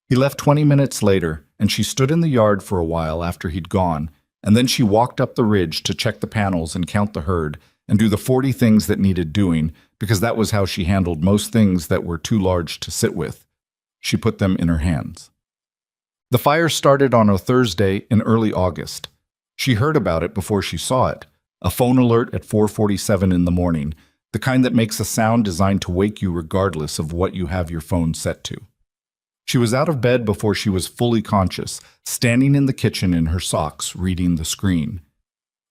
He left 20 minutes later, and she stood in the yard for a while after he'd gone, and then she walked up the ridge to check the panels and count the herd and do the 40 things that needed doing, because that was how she handled most things that were too large to sit with. She put them in her hands. The fire started on a Thursday in early August. She heard about it before she saw it. A phone alert at 4:47 in the morning, the kind that makes a sound designed to wake you regardless of what you have your phone set to. She was out of bed before she was fully conscious, standing in the kitchen in her socks, reading the screen.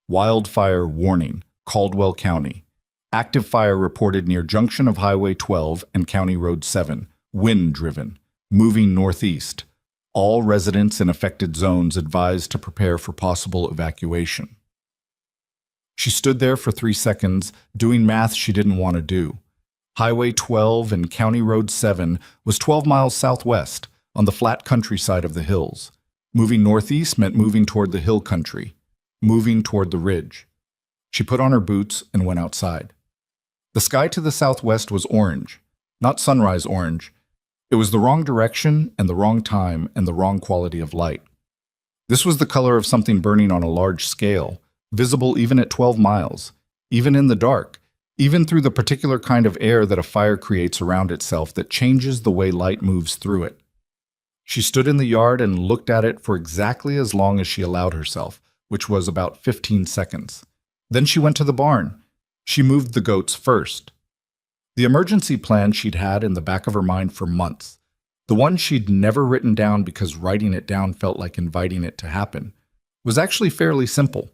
Wildfire warning, Caldwell County. Active fire reported near junction of Highway 12 and County Road 7. Wind-driven. Moving northeast. All residents in affected zones advised to prepare for possible evacuation. She stood there for 3 seconds, doing math she didn't want to do. Highway 12 and County Road 7 was 12 miles southwest, on the flat countryside of the hills. Moving northeast meant moving toward the hill country, moving toward the ridge. She put on her boots and went outside. The sky to the southwest was orange, not sunrise orange. It was the wrong direction and the wrong time and the wrong quality of light. This was the color of something burning on a large scale, visible even at 12 miles, even in the dark, even through the particular kind of air that a fire creates around itself that changes the way light moves through it. She stood in the yard and looked at it for exactly as long as she allowed herself, which was about 15 seconds. Then she went to the barn. She moved the goats first. The emergency plan she'd had in the back of her mind for months, the one she'd never written down because writing it down felt like inviting it to happen, was actually fairly simple.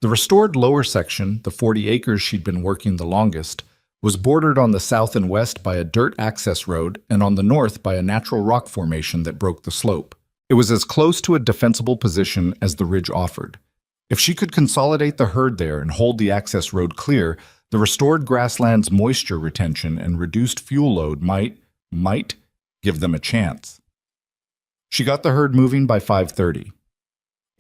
The restored lower section, the 40 acres she'd been working the longest, was bordered on the south and west by a dirt access road and on the north by a natural rock formation that broke the slope. It was as close to a defensible position as the ridge offered. If she could consolidate the herd there and hold the access road clear, the restored grassland's moisture retention and reduced fuel load might, Give them a chance. She got the herd moving by 5:30.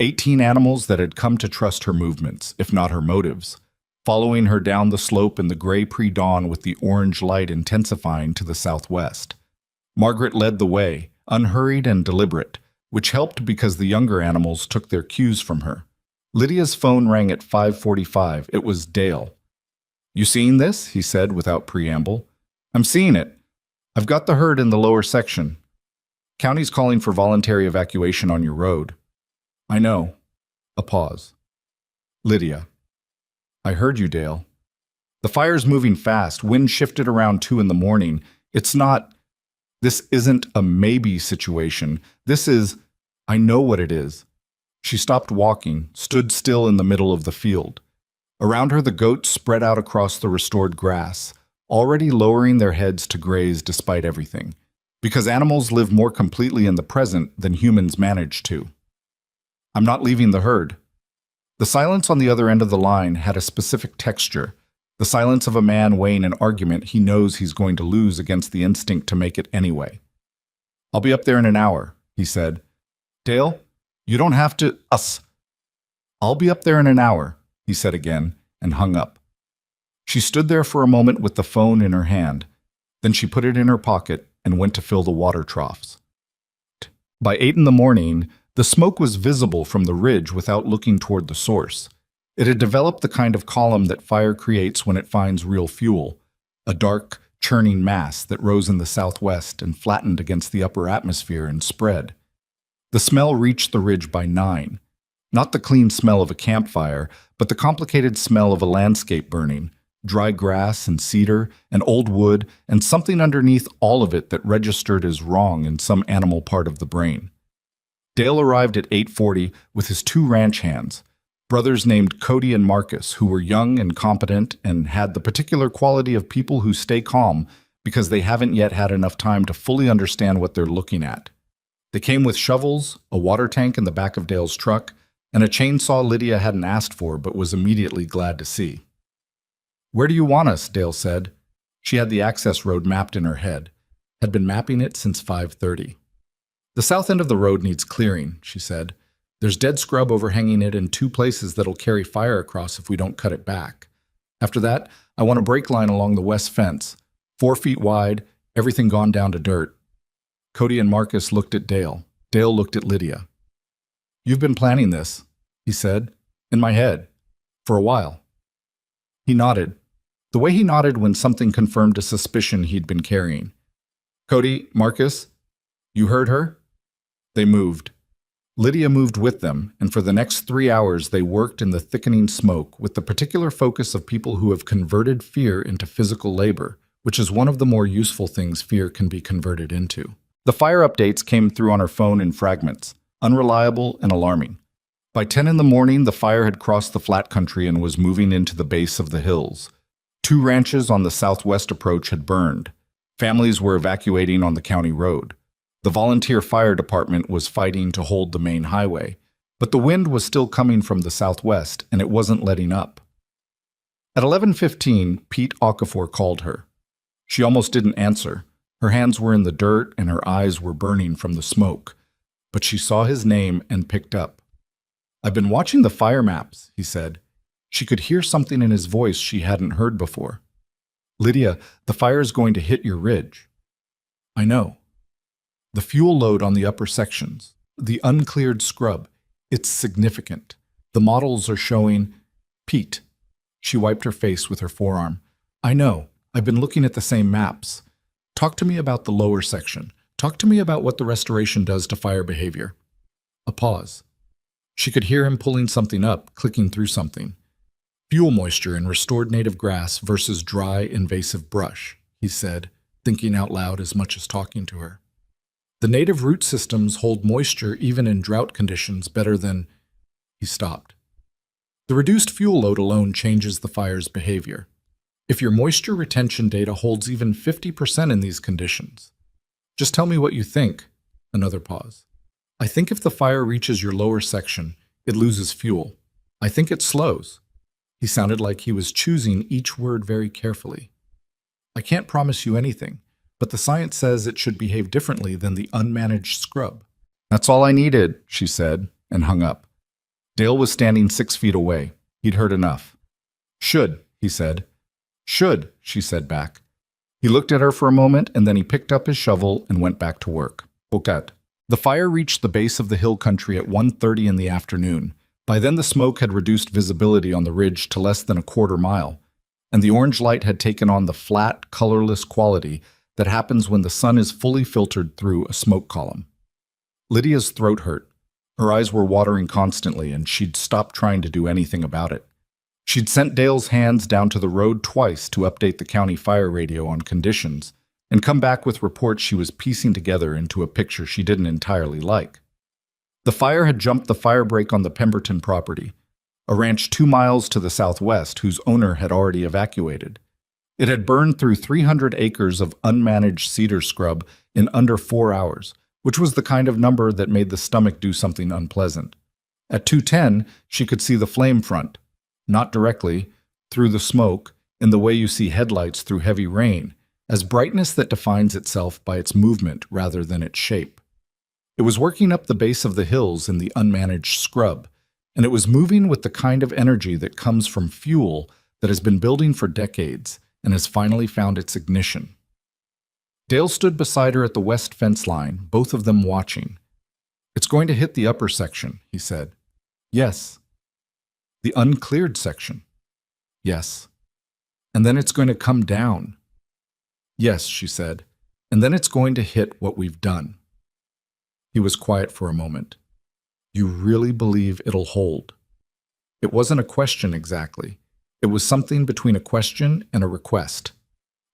18 animals that had come to trust her movements, if not her motives, following her down the slope in the gray pre-dawn with the orange light intensifying to the southwest. Margaret led the way, unhurried and deliberate, which helped because the younger animals took their cues from her. Lydia's phone rang at 5:45. It was Dale. "You seeing this?" he said without preamble. "I'm seeing it. I've got the herd in the lower section. County's calling for voluntary evacuation on your road." "I know." A pause. "Lydia." "I heard you, Dale. The fire's moving fast. Wind shifted around 2 in the morning. This isn't a maybe situation. This is, I know what it is." She stopped walking, stood still in the middle of the field. Around her the goats spread out across the restored grass, already lowering their heads to graze despite everything, because animals live more completely in the present than humans manage to. "I'm not leaving the herd." The silence on the other end of the line had a specific texture, the silence of a man weighing an argument he knows he's going to lose against the instinct to make it anyway. "I'll be up there in an hour," he said. "Dale, you don't have to us." "I'll be up there in an hour," he said again, and hung up. She stood there for a moment with the phone in her hand. Then she put it in her pocket and went to fill the water troughs. By 8 in the morning, the smoke was visible from the ridge without looking toward the source. It had developed the kind of column that fire creates when it finds real fuel, a dark, churning mass that rose in the southwest and flattened against the upper atmosphere and spread. The smell reached the ridge by 9. Not the clean smell of a campfire, but the complicated smell of a landscape burning, dry grass and cedar and old wood and something underneath all of it that registered as wrong in some animal part of the brain. Dale arrived at 8:40 with his 2 ranch hands, brothers named Cody and Marcus, who were young and competent and had the particular quality of people who stay calm because they haven't yet had enough time to fully understand what they're looking at. They came with shovels, a water tank in the back of Dale's truck, and a chainsaw Lydia hadn't asked for but was immediately glad to see. "Where do you want us?" Dale said. She had the access road mapped in her head, had been mapping it since 5:30. "The south end of the road needs clearing," she said. "There's dead scrub overhanging it in 2 places that'll carry fire across if we don't cut it back. After that, I want a brake line along the west fence, 4 feet wide, everything gone down to dirt." Cody and Marcus looked at Dale. Dale looked at Lydia. "You've been planning this," he said. "In my head. For a while." He nodded. The way he nodded when something confirmed a suspicion he'd been carrying. "Cody, Marcus, you heard her?" They moved. Lydia moved with them, and for the next 3 hours they worked in the thickening smoke with the particular focus of people who have converted fear into physical labor, which is one of the more useful things fear can be converted into. The fire updates came through on her phone in fragments, unreliable and alarming. By 10 in the morning, the fire had crossed the flat country and was moving into the base of the hills. 2 ranches on the southwest approach had burned. Families were evacuating on the county road. The volunteer fire department was fighting to hold the main highway, but the wind was still coming from the southwest, and it wasn't letting up. At 11:15, Pete Okafor called her. She almost didn't answer. Her hands were in the dirt, and her eyes were burning from the smoke. But she saw his name and picked up. "I've been watching the fire maps," he said. She could hear something in his voice she hadn't heard before. "Lydia, the fire is going to hit your ridge." "I know." "The fuel load on the upper sections, the uncleared scrub, it's significant. The models are showing—" "Pete." She wiped her face with her forearm. "I know. I've been looking at the same maps. Talk to me about the lower section. Talk to me about what the restoration does to fire behavior." A pause. She could hear him pulling something up, clicking through something. "Fuel moisture in restored native grass versus dry, invasive brush," he said, thinking out loud as much as talking to her. "The native root systems hold moisture even in drought conditions better than—" He stopped. "The reduced fuel load alone changes the fire's behavior. If your moisture retention data holds even 50% in these conditions. Just tell me what you think." Another pause. "I think if the fire reaches your lower section, it loses fuel. I think it slows." He sounded like he was choosing each word very carefully. "I can't promise you anything, but the science says it should behave differently than the unmanaged scrub. That's all I needed, she said, and hung up. Dale was standing 6 feet away. He'd heard enough. Should, he said. Should, she said back. He looked at her for a moment, and then he picked up his shovel and went back to work. Pokat. The fire reached the base of the hill country at 1:30 in the afternoon. By then the smoke had reduced visibility on the ridge to less than a quarter mile, and the orange light had taken on the flat, colorless quality that happens when the sun is fully filtered through a smoke column. Lydia's throat hurt. Her eyes were watering constantly, and she'd stopped trying to do anything about it. She'd sent Dale's hands down to the road twice to update the county fire radio on conditions, and come back with reports she was piecing together into a picture she didn't entirely like. The fire had jumped the fire break on the Pemberton property, a ranch 2 miles to the southwest whose owner had already evacuated. It had burned through 300 acres of unmanaged cedar scrub in under 4 hours, which was the kind of number that made the stomach do something unpleasant. At 2:10, she could see the flame front, not directly, through the smoke, in the way you see headlights through heavy rain, as brightness that defines itself by its movement rather than its shape. It was working up the base of the hills in the unmanaged scrub, and it was moving with the kind of energy that comes from fuel that has been building for decades and has finally found its ignition. Dale stood beside her at the west fence line, both of them watching. It's going to hit the upper section, he said. Yes. The uncleared section? Yes. And then it's going to come down. Yes, she said. And then it's going to hit what we've done. He was quiet for a moment. You really believe it'll hold? It wasn't a question exactly. It was something between a question and a request.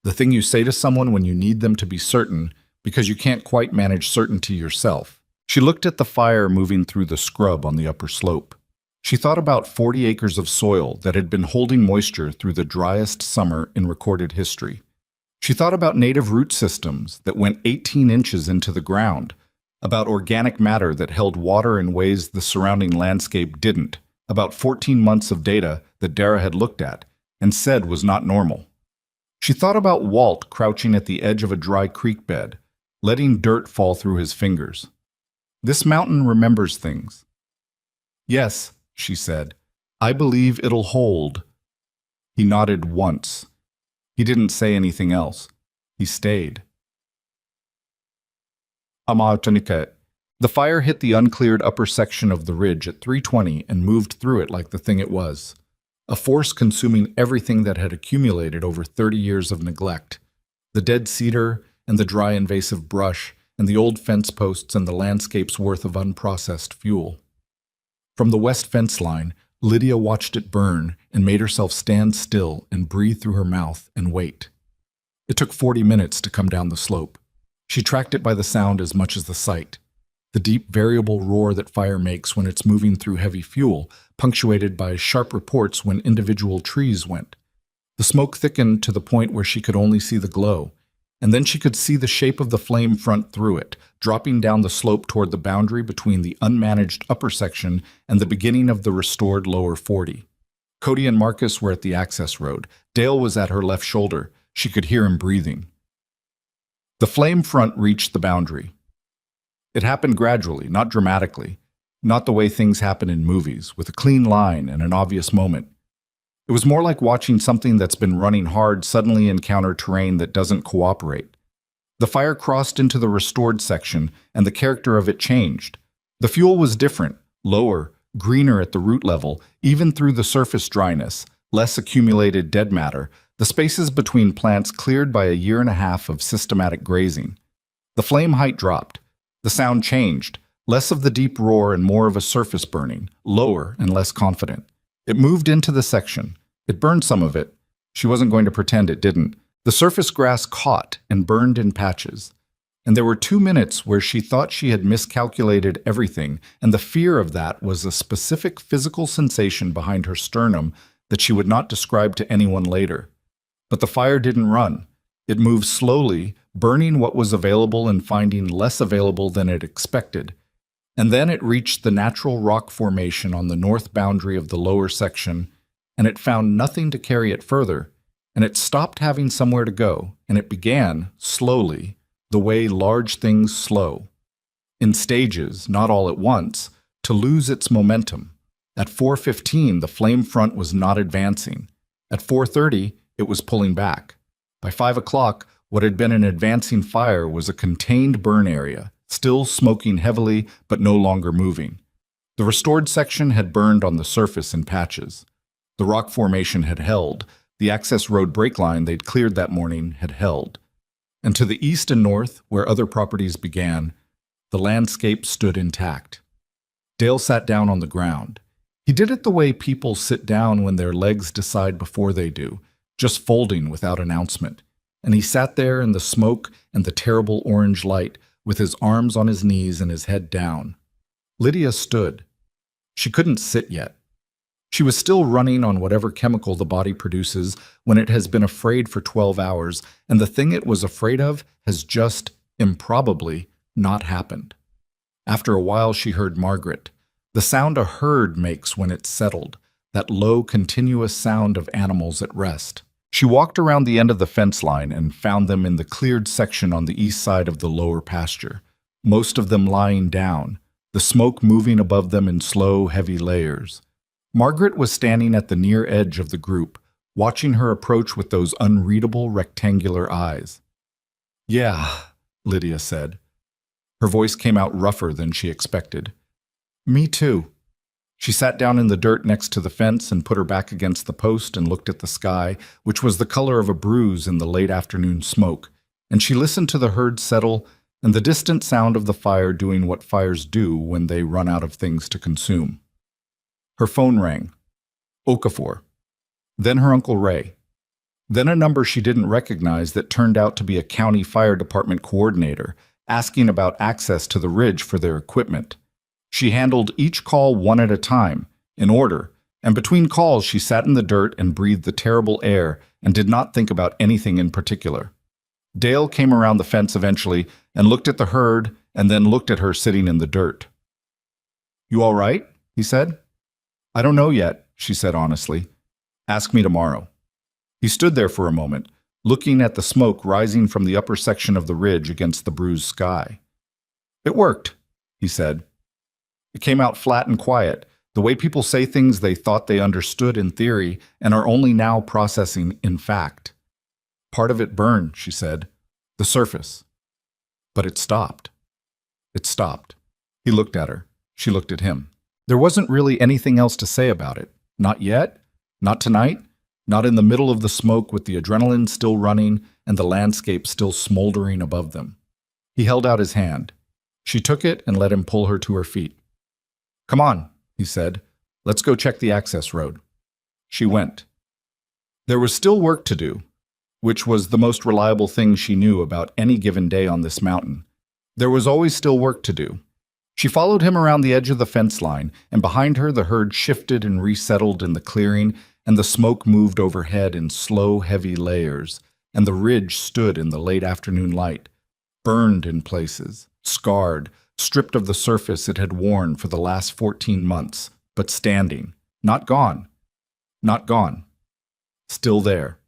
The thing you say to someone when you need them to be certain because you can't quite manage certainty yourself. She looked at the fire moving through the scrub on the upper slope. She thought about 40 acres of soil that had been holding moisture through the driest summer in recorded history. She thought about native root systems that went 18 inches into the ground, about organic matter that held water in ways the surrounding landscape didn't, about 14 months of data that Dara had looked at and said was not normal. She thought about Walt crouching at the edge of a dry creek bed, letting dirt fall through his fingers. This mountain remembers things. Yes, she said, I believe it'll hold. He nodded once. He didn't say anything else. He stayed. The fire hit the uncleared upper section of the ridge at 3:20 and moved through it like the thing it was, a force consuming everything that had accumulated over 30 years of neglect, the dead cedar and the dry invasive brush and the old fence posts and the landscape's worth of unprocessed fuel. From the west fence line, Lydia watched it burn and made herself stand still and breathe through her mouth and wait. It took 40 minutes to come down the slope. She tracked it by the sound as much as the sight. The deep variable roar that fire makes when it's moving through heavy fuel, punctuated by sharp reports when individual trees went. The smoke thickened to the point where she could only see the glow, and then she could see the shape of the flame front through it, dropping down the slope toward the boundary between the unmanaged upper section and the beginning of the restored lower 40. Cody and Marcus were at the access road. Dale was at her left shoulder. She could hear him breathing. The flame front reached the boundary. It happened gradually, not dramatically, not the way things happen in movies, with a clean line and an obvious moment. It was more like watching something that's been running hard suddenly encounter terrain that doesn't cooperate. The fire crossed into the restored section, and the character of it changed. The fuel was different, lower, greener at the root level, even through the surface dryness, less accumulated dead matter, the spaces between plants cleared by a 1.5 years of systematic grazing. The flame height dropped. The sound changed, less of the deep roar and more of a surface burning, lower and less confident. It moved into the section. It burned some of it. She wasn't going to pretend it didn't. The surface grass caught and burned in patches. And there were 2 minutes where she thought she had miscalculated everything, and the fear of that was a specific physical sensation behind her sternum that she would not describe to anyone later. But the fire didn't run. It moved slowly, burning what was available and finding less available than it expected. And then it reached the natural rock formation on the north boundary of the lower section, and it found nothing to carry it further, and it stopped having somewhere to go, and it began, slowly, the way large things slow, in stages, not all at once, to lose its momentum. At 4:15, the flame front was not advancing. At 4:30, it was pulling back. By 5 o'clock, what had been an advancing fire was a contained burn area, still smoking heavily but no longer moving. The restored section had burned on the surface in patches. The rock formation had held. The access road brake line they'd cleared that morning had held. And to the east and north, where other properties began, the landscape stood intact. Dale sat down on the ground. He did it the way people sit down when their legs decide before they do, just folding without announcement. And he sat there in the smoke and the terrible orange light, with his arms on his knees and his head down. Lydia stood. She couldn't sit yet. She was still running on whatever chemical the body produces when it has been afraid for 12 hours, and the thing it was afraid of has just, improbably, not happened. After a while she heard Margaret. The sound a herd makes when it's settled, that low, continuous sound of animals at rest. She walked around the end of the fence line and found them in the cleared section on the east side of the lower pasture, most of them lying down, the smoke moving above them in slow, heavy layers. Margaret was standing at the near edge of the group, watching her approach with those unreadable, rectangular eyes. "Yeah," Lydia said. Her voice came out rougher than she expected. "Me too." She sat down in the dirt next to the fence and put her back against the post and looked at the sky, which was the color of a bruise in the late afternoon smoke, and she listened to the herd settle and the distant sound of the fire doing what fires do when they run out of things to consume. Her phone rang. Okafor. Then her Uncle Ray. Then a number she didn't recognize that turned out to be a county fire department coordinator, asking about access to the ridge for their equipment. She handled each call one at a time, in order, and between calls she sat in the dirt and breathed the terrible air and did not think about anything in particular. Dale came around the fence eventually and looked at the herd and then looked at her sitting in the dirt. "You all right?" he said. "I don't know yet," she said honestly. "Ask me tomorrow." He stood there for a moment, looking at the smoke rising from the upper section of the ridge against the bruised sky. "It worked," he said. It came out flat and quiet, the way people say things they thought they understood in theory and are only now processing in fact. "Part of it burned," she said. "The surface." But it stopped. It stopped. He looked at her. She looked at him. There wasn't really anything else to say about it. Not yet. Not tonight. Not in the middle of the smoke with the adrenaline still running and the landscape still smoldering above them. He held out his hand. She took it and let him pull her to her feet. "Come on," he said. "Let's go check the access road." She went. There was still work to do, which was the most reliable thing she knew about any given day on this mountain. There was always still work to do. She followed him around the edge of the fence line, and behind her the herd shifted and resettled in the clearing, and the smoke moved overhead in slow, heavy layers, and the ridge stood in the late afternoon light, burned in places, scarred, stripped of the surface it had worn for the last 14 months, but standing, not gone, not gone, still there.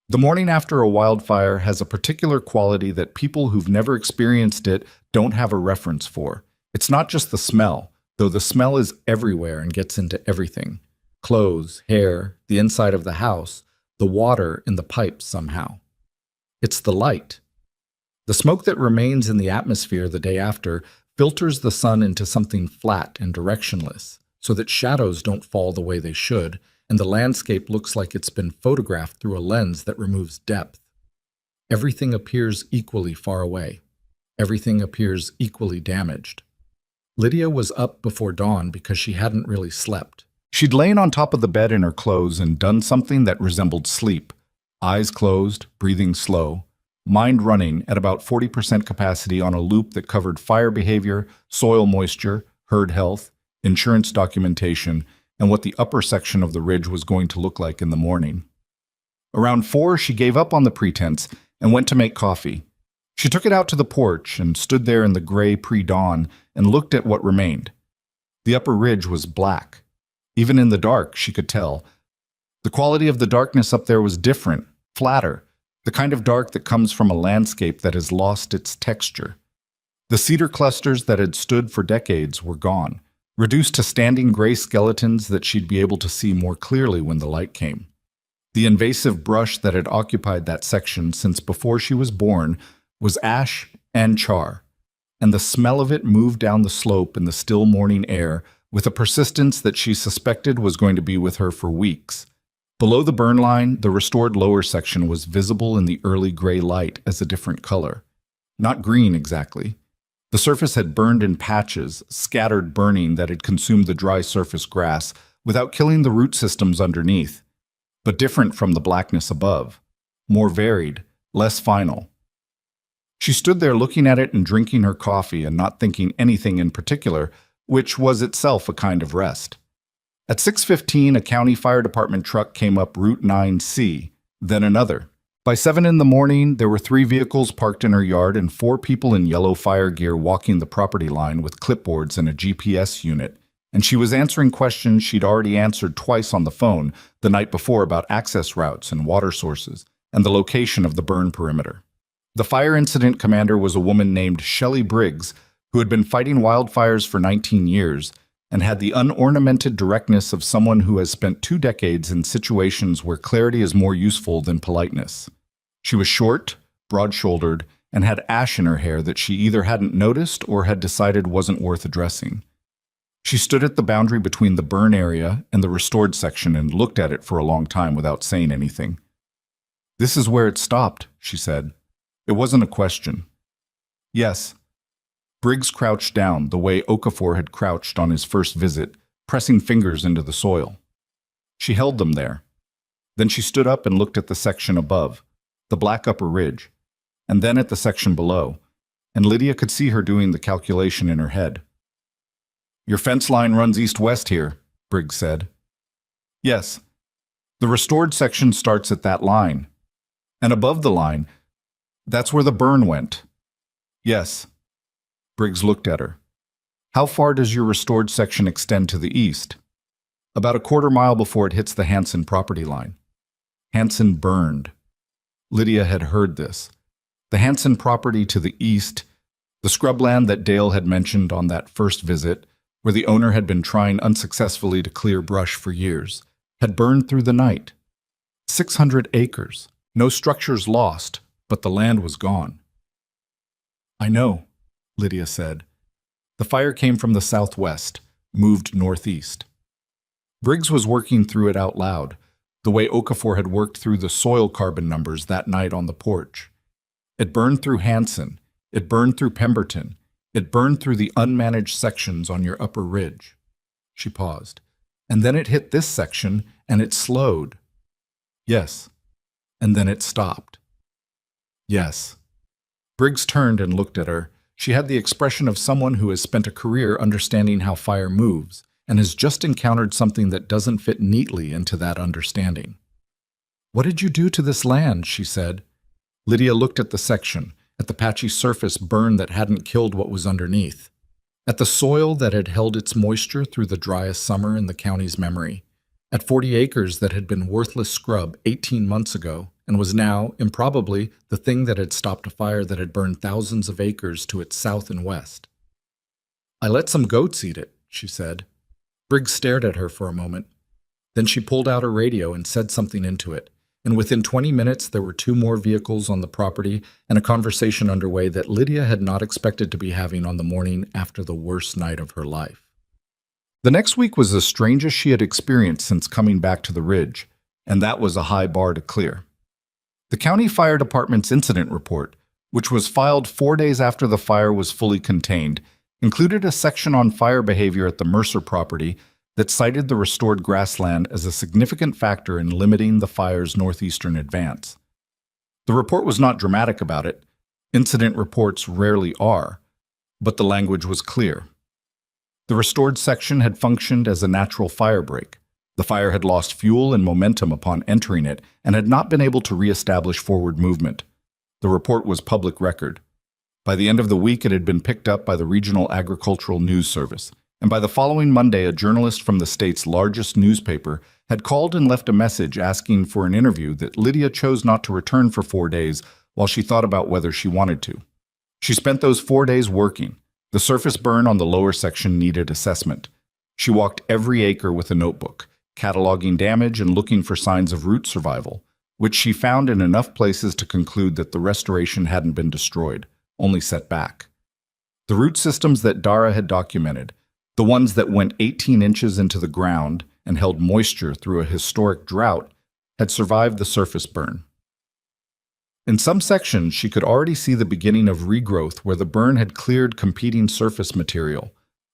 The morning after a wildfire has a particular quality that people who've never experienced it don't have a reference for. It's not just the smell, though the smell is everywhere and gets into everything. Clothes, hair, the inside of the house, the water in the pipes somehow. It's the light. The smoke that remains in the atmosphere the day after filters the sun into something flat and directionless, so that shadows don't fall the way they should, and the landscape looks like it's been photographed through a lens that removes depth. Everything appears equally far away. Everything appears equally damaged. Lydia was up before dawn because she hadn't really slept. She'd lain on top of the bed in her clothes and done something that resembled sleep. Eyes closed, breathing slow, mind running at about 40% capacity on a loop that covered fire behavior, soil moisture, herd health, insurance documentation, and what the upper section of the ridge was going to look like in the morning. Around 4, she gave up on the pretense and went to make coffee. She took it out to the porch and stood there in the gray pre-dawn and looked at what remained. The upper ridge was black. Even in the dark, she could tell. The quality of the darkness up there was different, flatter, the kind of dark that comes from a landscape that has lost its texture. The cedar clusters that had stood for decades were gone, reduced to standing gray skeletons that she'd be able to see more clearly when the light came. The invasive brush that had occupied that section since before she was born was ash and char, and the smell of it moved down the slope in the still morning air with a persistence that she suspected was going to be with her for weeks. Below the burn line, the restored lower section was visible in the early gray light as a different color. Not green exactly. The surface had burned in patches, scattered burning that had consumed the dry surface grass without killing the root systems underneath, but different from the blackness above, more varied, less final. She stood there looking at it and drinking her coffee and not thinking anything in particular, which was itself a kind of rest. At 6:15, a county fire department truck came up Route 9C, then another. By 7 in the morning, there were 3 vehicles parked in her yard and 4 people in yellow fire gear walking the property line with clipboards and a GPS unit, and she was answering questions she'd already answered twice on the phone the night before about access routes and water sources and the location of the burn perimeter. The fire incident commander was a woman named Shelley Briggs, who had been fighting wildfires for 19 years and had the unornamented directness of someone who has spent 2 decades in situations where clarity is more useful than politeness. She was short, broad-shouldered, and had ash in her hair that she either hadn't noticed or had decided wasn't worth addressing. She stood at the boundary between the burn area and the restored section and looked at it for a long time without saying anything. "This is where it stopped," she said. It wasn't a question. "Yes." Briggs crouched down the way Okafor had crouched on his first visit, pressing fingers into the soil. She held them there. Then she stood up and looked at the section above, the black upper ridge, and then at the section below, and Lydia could see her doing the calculation in her head. "Your fence line runs east-west here," Briggs said. "Yes. The restored section starts at that line. And above the line, that's where the burn went." "Yes." Briggs looked at her. "How far does your restored section extend to the east?" "About a quarter mile before it hits the Hansen property line." Hansen burned. Lydia had heard this. The Hansen property to the east, the scrubland that Dale had mentioned on that first visit, where the owner had been trying unsuccessfully to clear brush for years, had burned through the night. 600 acres, no structures lost, but the land was gone. "I know," Lydia said. The fire came from the southwest, moved northeast. Briggs was working through it out loud, the way Okafor had worked through the soil carbon numbers that night on the porch. It burned through Hansen, it burned through Pemberton, it burned through the unmanaged sections on your upper ridge. She paused. "And then it hit this section, and it slowed." "Yes." "And then it stopped." "Yes." Briggs turned and looked at her. She had the expression of someone who has spent a career understanding how fire moves and has just encountered something that doesn't fit neatly into that understanding. "What did you do to this land?" she said. Lydia looked at the section, at the patchy surface burn that hadn't killed what was underneath, at the soil that had held its moisture through the driest summer in the county's memory, at 40 acres that had been worthless scrub 18 months ago, and was now, improbably, the thing that had stopped a fire that had burned thousands of acres to its south and west. "I let some goats eat it," she said. Briggs stared at her for a moment. Then she pulled out her radio and said something into it, and within 20 minutes there were 2 more vehicles on the property and a conversation underway that Lydia had not expected to be having on the morning after the worst night of her life. The next week was the strangest she had experienced since coming back to the ridge, and that was a high bar to clear. The county fire department's incident report, which was filed 4 days after the fire was fully contained, included a section on fire behavior at the Mercer property that cited the restored grassland as a significant factor in limiting the fire's northeastern advance. The report was not dramatic about it. Incident reports rarely are, but the language was clear. The restored section had functioned as a natural fire break. The fire had lost fuel and momentum upon entering it and had not been able to reestablish forward movement. The report was public record. By the end of the week, it had been picked up by the Regional Agricultural News Service, And by the following Monday, a journalist from the state's largest newspaper had called and left a message asking for an interview that Lydia chose not to return for 4 days while she thought about whether she wanted to. She spent those 4 days working. The surface burn on the lower section needed assessment. She walked every acre with a notebook, cataloging damage and looking for signs of root survival, which she found in enough places to conclude that the restoration hadn't been destroyed, only set back. The root systems that Dara had documented, the ones that went 18 inches into the ground and held moisture through a historic drought, had survived the surface burn. In some sections, she could already see the beginning of regrowth where the burn had cleared competing surface material,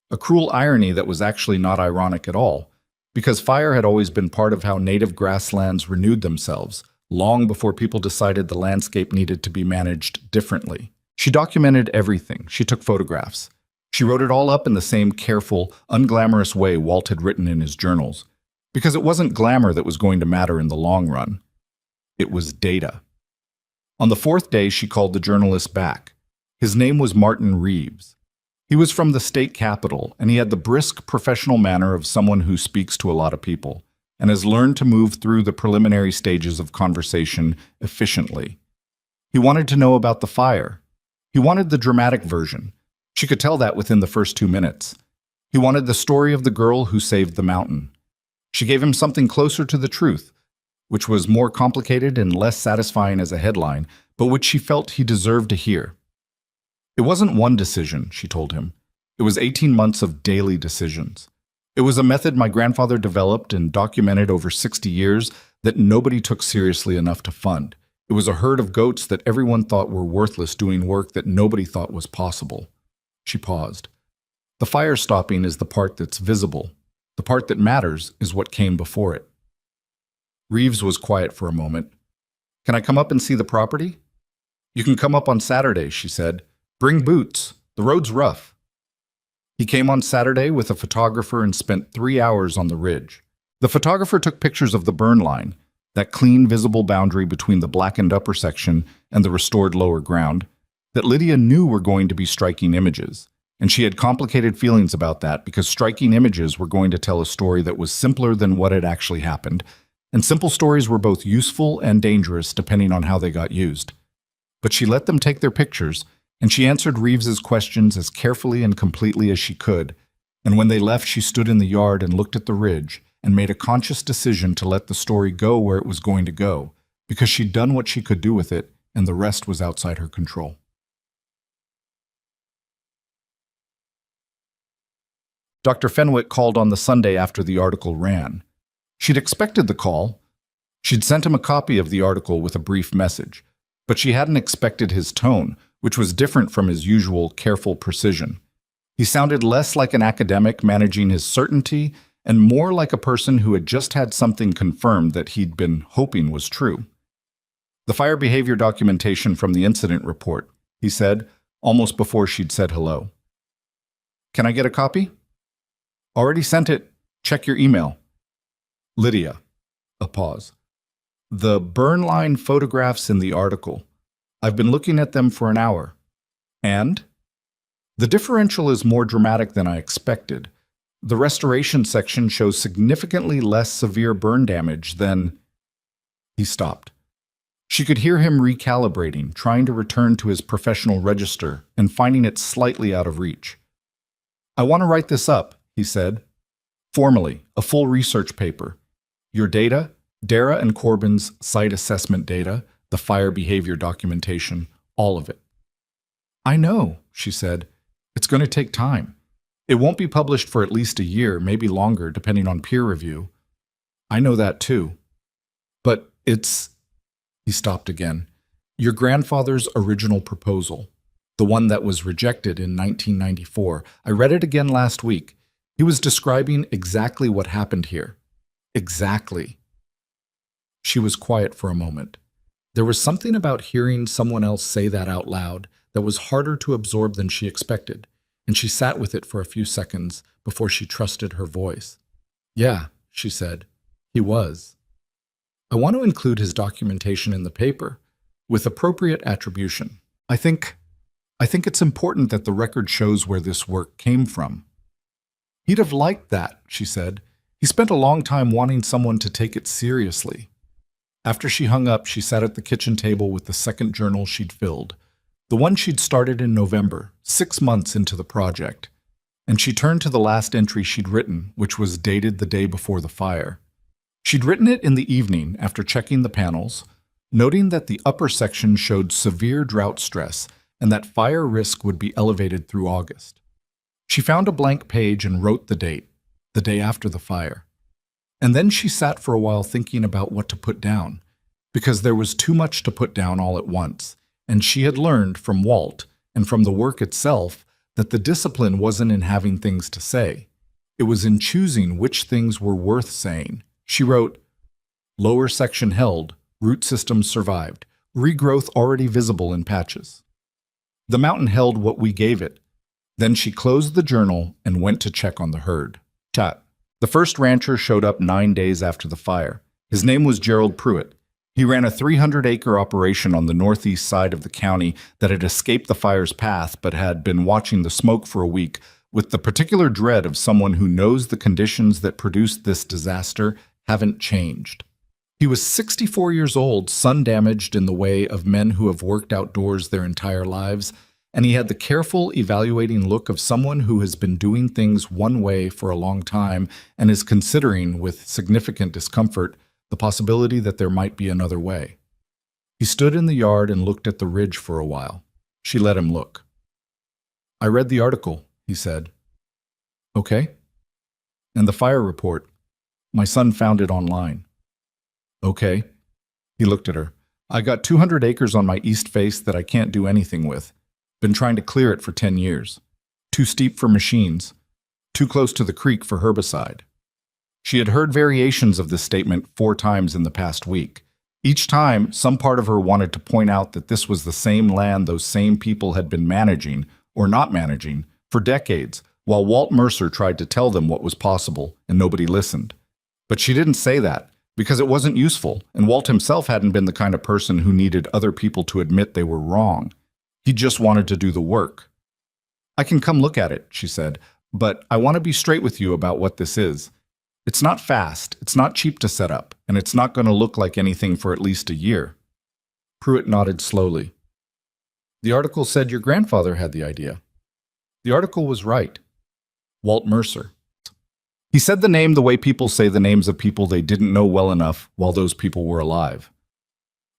a cruel irony that was actually not ironic at all, because fire had always been part of how native grasslands renewed themselves, long before people decided the landscape needed to be managed differently. She documented everything. She took photographs. She wrote it all up in the same careful, unglamorous way Walt had written in his journals, because it wasn't glamour that was going to matter in the long run. It was data. On the 4th day, she called the journalist back. His name was Martin Reeves. He was from the state capital, and he had the brisk, professional manner of someone who speaks to a lot of people and has learned to move through the preliminary stages of conversation efficiently. He wanted to know about the fire. He wanted the dramatic version. She could tell that within the first 2 minutes. He wanted the story of the girl who saved the mountain. She gave him something closer to the truth, which was more complicated and less satisfying as a headline, but which she felt he deserved to hear. It wasn't one decision, she told him. It was 18 months of daily decisions. It was a method my grandfather developed and documented over 60 years that nobody took seriously enough to fund. It was a herd of goats that everyone thought were worthless doing work that nobody thought was possible. She paused. The fire stopping is the part that's visible. The part that matters is what came before it. Reeves was quiet for a moment. Can I come up and see the property? You can come up on Saturday, she said. Bring boots. The road's rough. He came on Saturday with a photographer and spent 3 hours on the ridge. The photographer took pictures of the burn line, that clean, visible boundary between the blackened upper section and the restored lower ground, that Lydia knew were going to be striking images. And she had complicated feelings about that because striking images were going to tell a story that was simpler than what had actually happened, and simple stories were both useful and dangerous depending on how they got used. But she let them take their pictures, and she answered Reeves's questions as carefully and completely as she could, and when they left she stood in the yard and looked at the ridge and made a conscious decision to let the story go where it was going to go, because she'd done what she could do with it, and the rest was outside her control. Dr. Fenwick called on the Sunday after the article ran. She'd expected the call. She'd sent him a copy of the article with a brief message, but she hadn't expected his tone, which was different from his usual careful precision. He sounded less like an academic managing his certainty and more like a person who had just had something confirmed that he'd been hoping was true. The fire behavior documentation from the incident report, he said, almost before she'd said hello. Can I get a copy? Already sent it. Check your email. Lydia. A pause. The burn line photographs in the article. I've been looking at them for an hour. And? The differential is more dramatic than I expected. The restoration section shows significantly less severe burn damage than... He stopped. She could hear him recalibrating, trying to return to his professional register and finding it slightly out of reach. I want to write this up, he said. Formally, a full research paper. Your data, Dara and Corbin's site assessment data, the fire behavior documentation, all of it. I know, she said. It's going to take time. It won't be published for at least a year, maybe longer, depending on peer review. I know that too. But it's... He stopped again. Your grandfather's original proposal, the one that was rejected in 1994. I read it again last week. He was describing exactly what happened here. Exactly. She was quiet for a moment. There was something about hearing someone else say that out loud that was harder to absorb than she expected, and she sat with it for a few seconds before she trusted her voice. Yeah, she said. He was. I want to include his documentation in the paper, with appropriate attribution. I think it's important that the record shows where this work came from. He'd have liked that, she said. He spent a long time wanting someone to take it seriously. After she hung up, she sat at the kitchen table with the second journal she'd filled, the one she'd started in November, 6 months into the project. And she turned to the last entry she'd written, which was dated the day before the fire. She'd written it in the evening after checking the panels, noting that the upper section showed severe drought stress and that fire risk would be elevated through August. She found a blank page and wrote the date, the day after the fire. And then she sat for a while thinking about what to put down, because there was too much to put down all at once, and she had learned from Walt and from the work itself that the discipline wasn't in having things to say. It was in choosing which things were worth saying. She wrote, "Lower section held, root systems survived, regrowth already visible in patches. The mountain held what we gave it." Then she closed the journal and went to check on the herd. Chat. The first rancher showed up 9 days after the fire. His name was Gerald Pruitt. He ran a 300-acre operation on the northeast side of the county that had escaped the fire's path but had been watching the smoke for a week with the particular dread of someone who knows the conditions that produced this disaster haven't changed. He was 64 years old, sun-damaged in the way of men who have worked outdoors their entire lives, and he had the careful, evaluating look of someone who has been doing things one way for a long time and is considering, with significant discomfort, the possibility that there might be another way. He stood in the yard and looked at the ridge for a while. She let him look. "I read the article," he said. "Okay." "And the fire report. My son found it online." "Okay." He looked at her. "I got 200 acres on my east face that I can't do anything with. Been trying to clear it for 10 years. Too steep for machines. Too close to the creek for herbicide." She had heard variations of this statement 4 times in the past week. Each time, some part of her wanted to point out that this was the same land those same people had been managing, or not managing, for decades, while Walt Mercer tried to tell them what was possible, and nobody listened. But she didn't say that, because it wasn't useful, and Walt himself hadn't been the kind of person who needed other people to admit they were wrong. He just wanted to do the work. "I can come look at it," she said, "but I want to be straight with you about what this is. It's not fast, it's not cheap to set up, and it's not going to look like anything for at least a year." Pruitt nodded slowly. "The article said your grandfather had the idea." "The article was right. Walt Mercer." He said the name the way people say the names of people they didn't know well enough while those people were alive.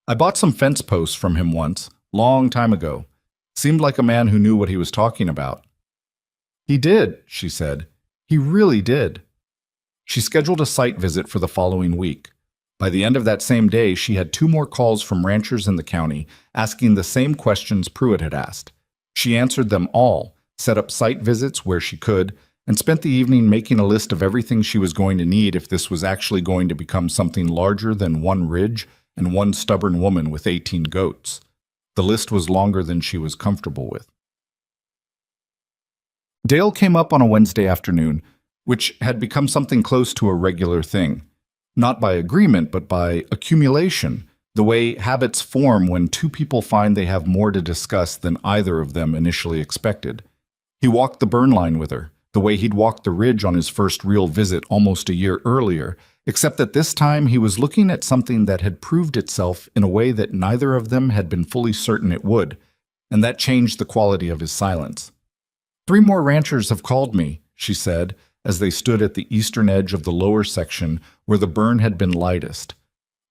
"I bought some fence posts from him once, long time ago. Seemed like a man who knew what he was talking about." "He did," she said. "He really did." She scheduled a site visit for the following week. By the end of that same day, she had 2 more calls from ranchers in the county asking the same questions Pruitt had asked. She answered them all, set up site visits where she could, and spent the evening making a list of everything she was going to need if this was actually going to become something larger than 1 ridge and 1 stubborn woman with 18 goats. The list was longer than she was comfortable with. Dale came up on a Wednesday afternoon, which had become something close to a regular thing. Not by agreement, but by accumulation, the way habits form when 2 people find they have more to discuss than either of them initially expected. He walked the burn line with her, the way he'd walked the ridge on his first real visit almost a year earlier, except that this time he was looking at something that had proved itself in a way that neither of them had been fully certain it would, and that changed the quality of his silence. "3 more ranchers have called me," she said, as they stood at the eastern edge of the lower section where the burn had been lightest.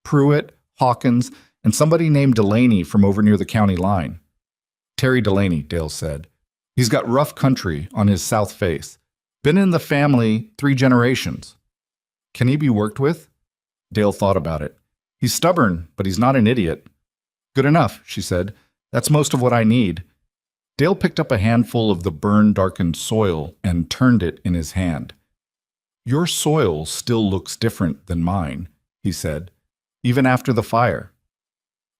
Pruitt, Hawkins, and somebody named Delaney from over near the county line. "Terry Delaney," Dale said. "He's got rough country on his south face. Been in the family 3 generations. Can he be worked with?" Dale thought about it. "He's stubborn, but he's not an idiot." "Good enough," she said. "That's most of what I need." Dale picked up a handful of the burn-darkened soil and turned it in his hand. "Your soil still looks different than mine," he said, "even after the fire.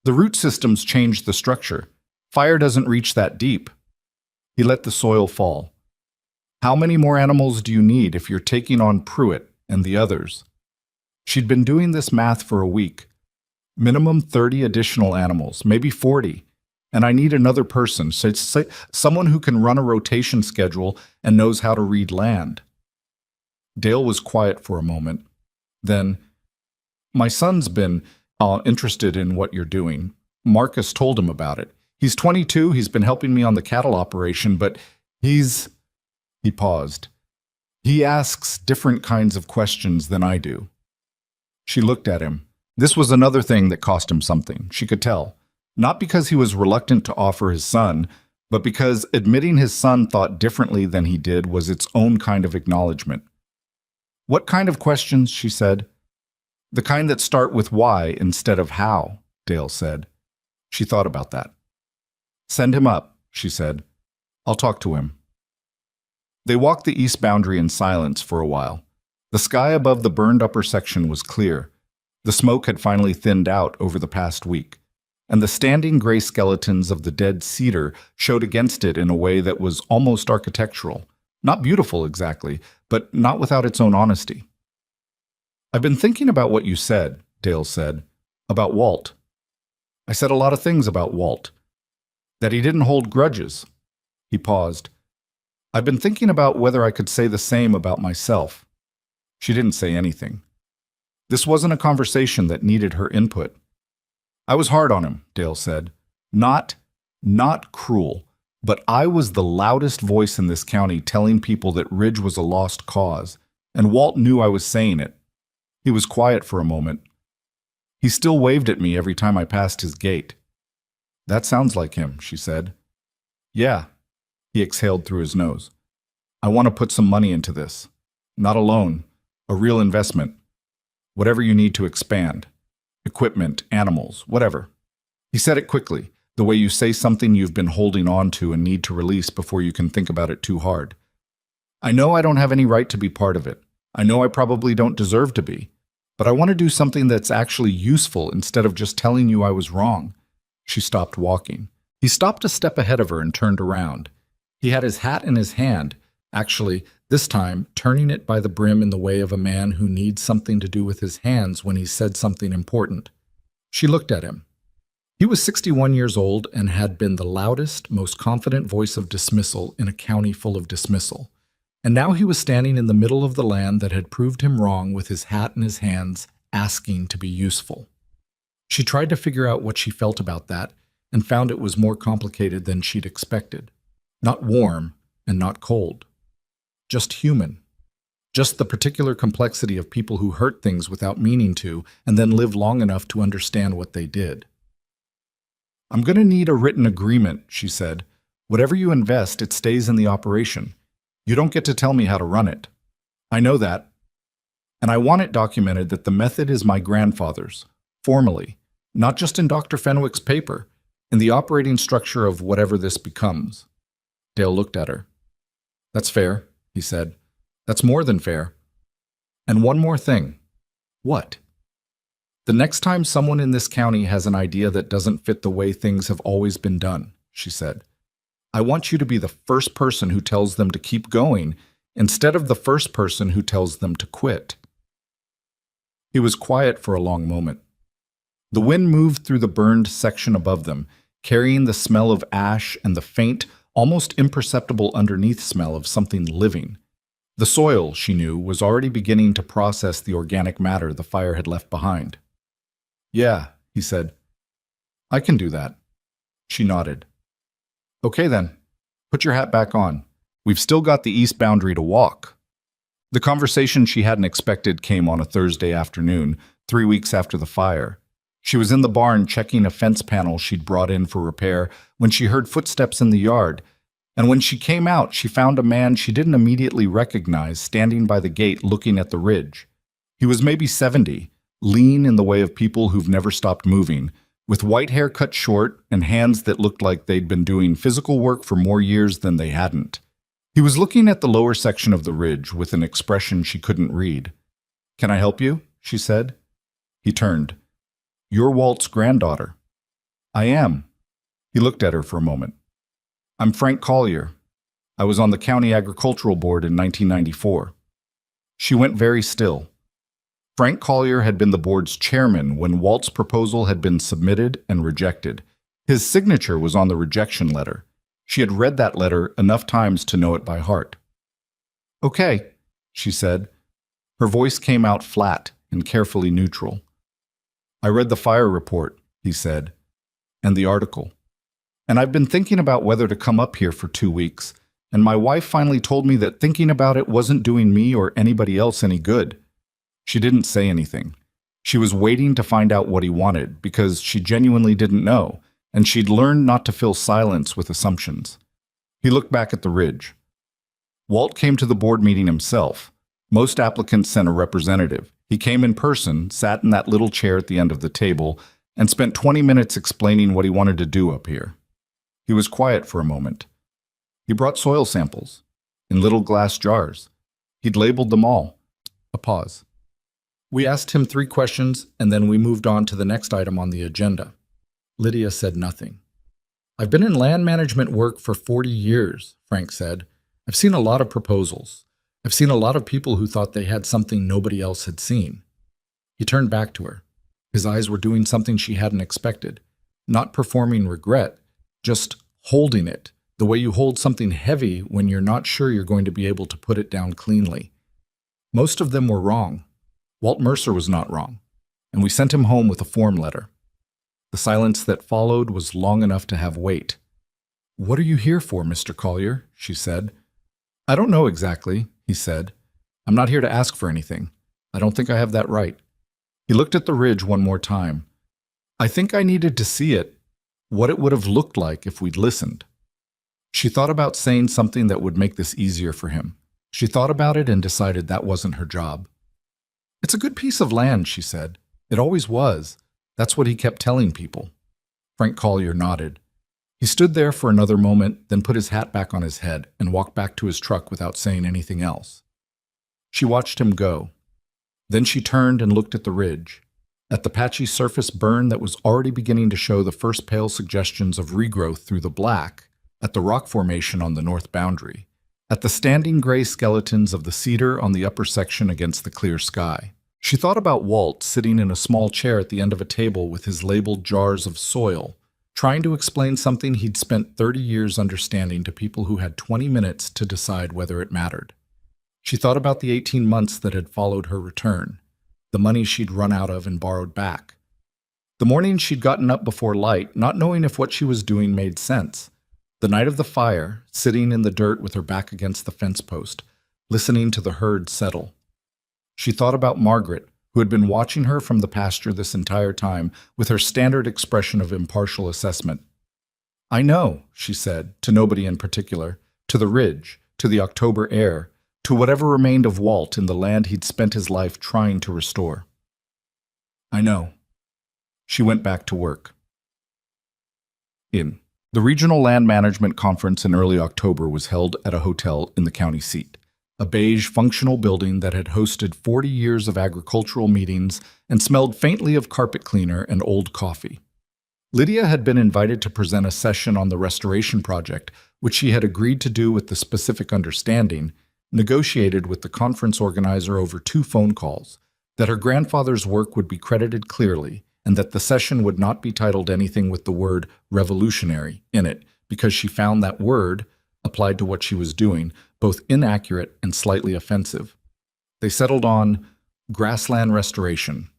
The root systems changed the structure. Fire doesn't reach that deep." He let the soil fall. "How many more animals do you need if you're taking on Pruitt and the others?" She'd been doing this math for a week. Minimum 30 additional animals, maybe 40. And I need another person, someone who can run a rotation schedule and knows how to read land. Dale was quiet for a moment. Then, my son's been interested in what you're doing. Marcus told him about it. He's 22, he's been helping me on the cattle operation, but he paused. He asks different kinds of questions than I do. She looked at him. This was another thing that cost him something, she could tell. Not because he was reluctant to offer his son, but because admitting his son thought differently than he did was its own kind of acknowledgement. What kind of questions? She said. The kind that start with why instead of how, Dale said. She thought about that. Send him up, she said. I'll talk to him. They walked the east boundary in silence for a while. The sky above the burned upper section was clear. The smoke had finally thinned out over the past week, and the standing gray skeletons of the dead cedar showed against it in a way that was almost architectural. Not beautiful exactly, but not without its own honesty. I've been thinking about what you said, Dale said, about Walt. I said a lot of things about Walt. That he didn't hold grudges. He paused. I've been thinking about whether I could say the same about myself. She didn't say anything. This wasn't a conversation that needed her input. I was hard on him, Dale said. Not cruel, but I was the loudest voice in this county telling people that Ridge was a lost cause, and Walt knew I was saying it. He was quiet for a moment. He still waved at me every time I passed his gate. That sounds like him, she said. Yeah, he exhaled through his nose. I want to put some money into this. Not a loan, a real investment. Whatever you need to expand. Equipment, animals, whatever. He said it quickly, the way you say something you've been holding on to and need to release before you can think about it too hard. I know I don't have any right to be part of it. I know I probably don't deserve to be. But I want to do something that's actually useful instead of just telling you I was wrong. She stopped walking. He stopped a step ahead of her and turned around. He had his hat in his hand, actually, this time turning it by the brim in the way of a man who needs something to do with his hands when he said something important. She looked at him. He was 61 years old and had been the loudest, most confident voice of dismissal in a county full of dismissal. And now he was standing in the middle of the land that had proved him wrong with his hat in his hands, asking to be useful. She tried to figure out what she felt about that and found it was more complicated than she'd expected. Not warm and not cold. Just human. Just the particular complexity of people who hurt things without meaning to and then live long enough to understand what they did. I'm going to need a written agreement, she said. Whatever you invest, it stays in the operation. You don't get to tell me how to run it. I know that. And I want it documented that the method is my grandfather's, formally, not just in Dr. Fenwick's paper, in the operating structure of whatever this becomes. Dale looked at her. That's fair, he said. That's more than fair. And one more thing. What? The next time someone in this county has an idea that doesn't fit the way things have always been done, she said, I want you to be the first person who tells them to keep going instead of the first person who tells them to quit. He was quiet for a long moment. The wind moved through the burned section above them, carrying the smell of ash and the faint, almost imperceptible underneath smell of something living. The soil, she knew, was already beginning to process the organic matter the fire had left behind. Yeah, he said. I can do that. She nodded. Okay then, put your hat back on. We've still got the east boundary to walk. The conversation she hadn't expected came on a Thursday afternoon, 3 weeks after the fire. She was in the barn checking a fence panel she'd brought in for repair when she heard footsteps in the yard, and when she came out, she found a man she didn't immediately recognize standing by the gate looking at the ridge. He was maybe 70, lean in the way of people who've never stopped moving, with white hair cut short and hands that looked like they'd been doing physical work for more years than they hadn't. He was looking at the lower section of the ridge with an expression she couldn't read. Can I help you? She said. He turned. You're Walt's granddaughter. I am. He looked at her for a moment. I'm Frank Collier. I was on the county agricultural board in 1994. She went very still. Frank Collier had been the board's chairman when Walt's proposal had been submitted and rejected. His signature was on the rejection letter. She had read that letter enough times to know it by heart. Okay, she said, Her voice came out flat and carefully neutral. "I read the fire report," he said, "and the article. And I've been thinking about whether to come up here for 2 weeks, and my wife finally told me that thinking about it wasn't doing me or anybody else any good." She didn't say anything. She was waiting to find out what he wanted because she genuinely didn't know, and she'd learned not to fill silence with assumptions. He looked back at the ridge. Walt came to the board meeting himself. Most applicants sent a representative. He came in person, sat in that little chair at the end of the table, and spent 20 minutes explaining what he wanted to do up here. He was quiet for a moment. He brought soil samples in little glass jars. He'd labeled them all. A pause. We asked him 3 questions, and then we moved on to the next item on the agenda. Lydia said nothing. "I've been in land management work for 40 years, Frank said. "I've seen a lot of proposals. I've seen a lot of people who thought they had something nobody else had seen." He turned back to her. His eyes were doing something she hadn't expected. Not performing regret, just holding it, the way you hold something heavy when you're not sure you're going to be able to put it down cleanly. Most of them were wrong. Walt Mercer was not wrong, and we sent him home with a form letter. The silence that followed was long enough to have weight. "What are you here for, Mr. Collier?" she said. "I don't know exactly," he said. "I'm not here to ask for anything. I don't think I have that right." He looked at the ridge one more time. "I think I needed to see it, what it would have looked like if we'd listened." She thought about saying something that would make this easier for him. She thought about it and decided that wasn't her job. "It's a good piece of land," she said. "It always was. That's what he kept telling people." Frank Collier nodded. He stood there for another moment, then put his hat back on his head and walked back to his truck without saying anything else. She watched him go. Then she turned and looked at the ridge, at the patchy surface burn that was already beginning to show the first pale suggestions of regrowth through the black, at the rock formation on the north boundary, at the standing gray skeletons of the cedar on the upper section against the clear sky. She thought about Walt sitting in a small chair at the end of a table with his labeled jars of soil, trying to explain something he'd spent 30 years understanding to people who had 20 minutes to decide whether it mattered. She thought about the 18 months that had followed her return, the money she'd run out of and borrowed back. The morning she'd gotten up before light, not knowing if what she was doing made sense. The night of the fire, sitting in the dirt with her back against the fence post, listening to the herd settle. She thought about Margaret, who had been watching her from the pasture this entire time with her standard expression of impartial assessment. "I know," she said, to nobody in particular, to the ridge, to the October air, to whatever remained of Walt in the land he'd spent his life trying to restore. "I know." She went back to work. The Regional Land Management Conference in early October was held at a hotel in the county seat, a beige, functional building that had hosted 40 years of agricultural meetings and smelled faintly of carpet cleaner and old coffee. Lydia had been invited to present a session on the restoration project, which she had agreed to do with the specific understanding, negotiated with the conference organizer over 2 phone calls, that her grandfather's work would be credited clearly, and that the session would not be titled anything with the word revolutionary in it, because she found that word, applied to what she was doing, both inaccurate and slightly offensive. They settled on grassland restoration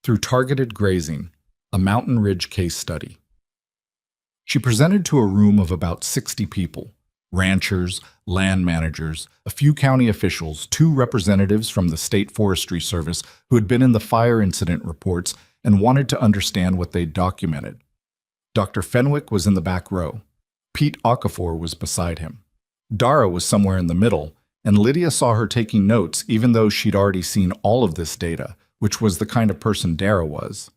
through targeted grazing, a mountain ridge case study. She presented to a room of about 60 people, ranchers, land managers, a few county officials, 2 representatives from the State Forestry Service who had been in the fire incident reports and wanted to understand what they'd documented. Dr. Fenwick was in the back row. Pete Okafor was beside him. Dara was somewhere in the middle, and Lydia saw her taking notes even though she'd already seen all of this data, which was the kind of person Dara was.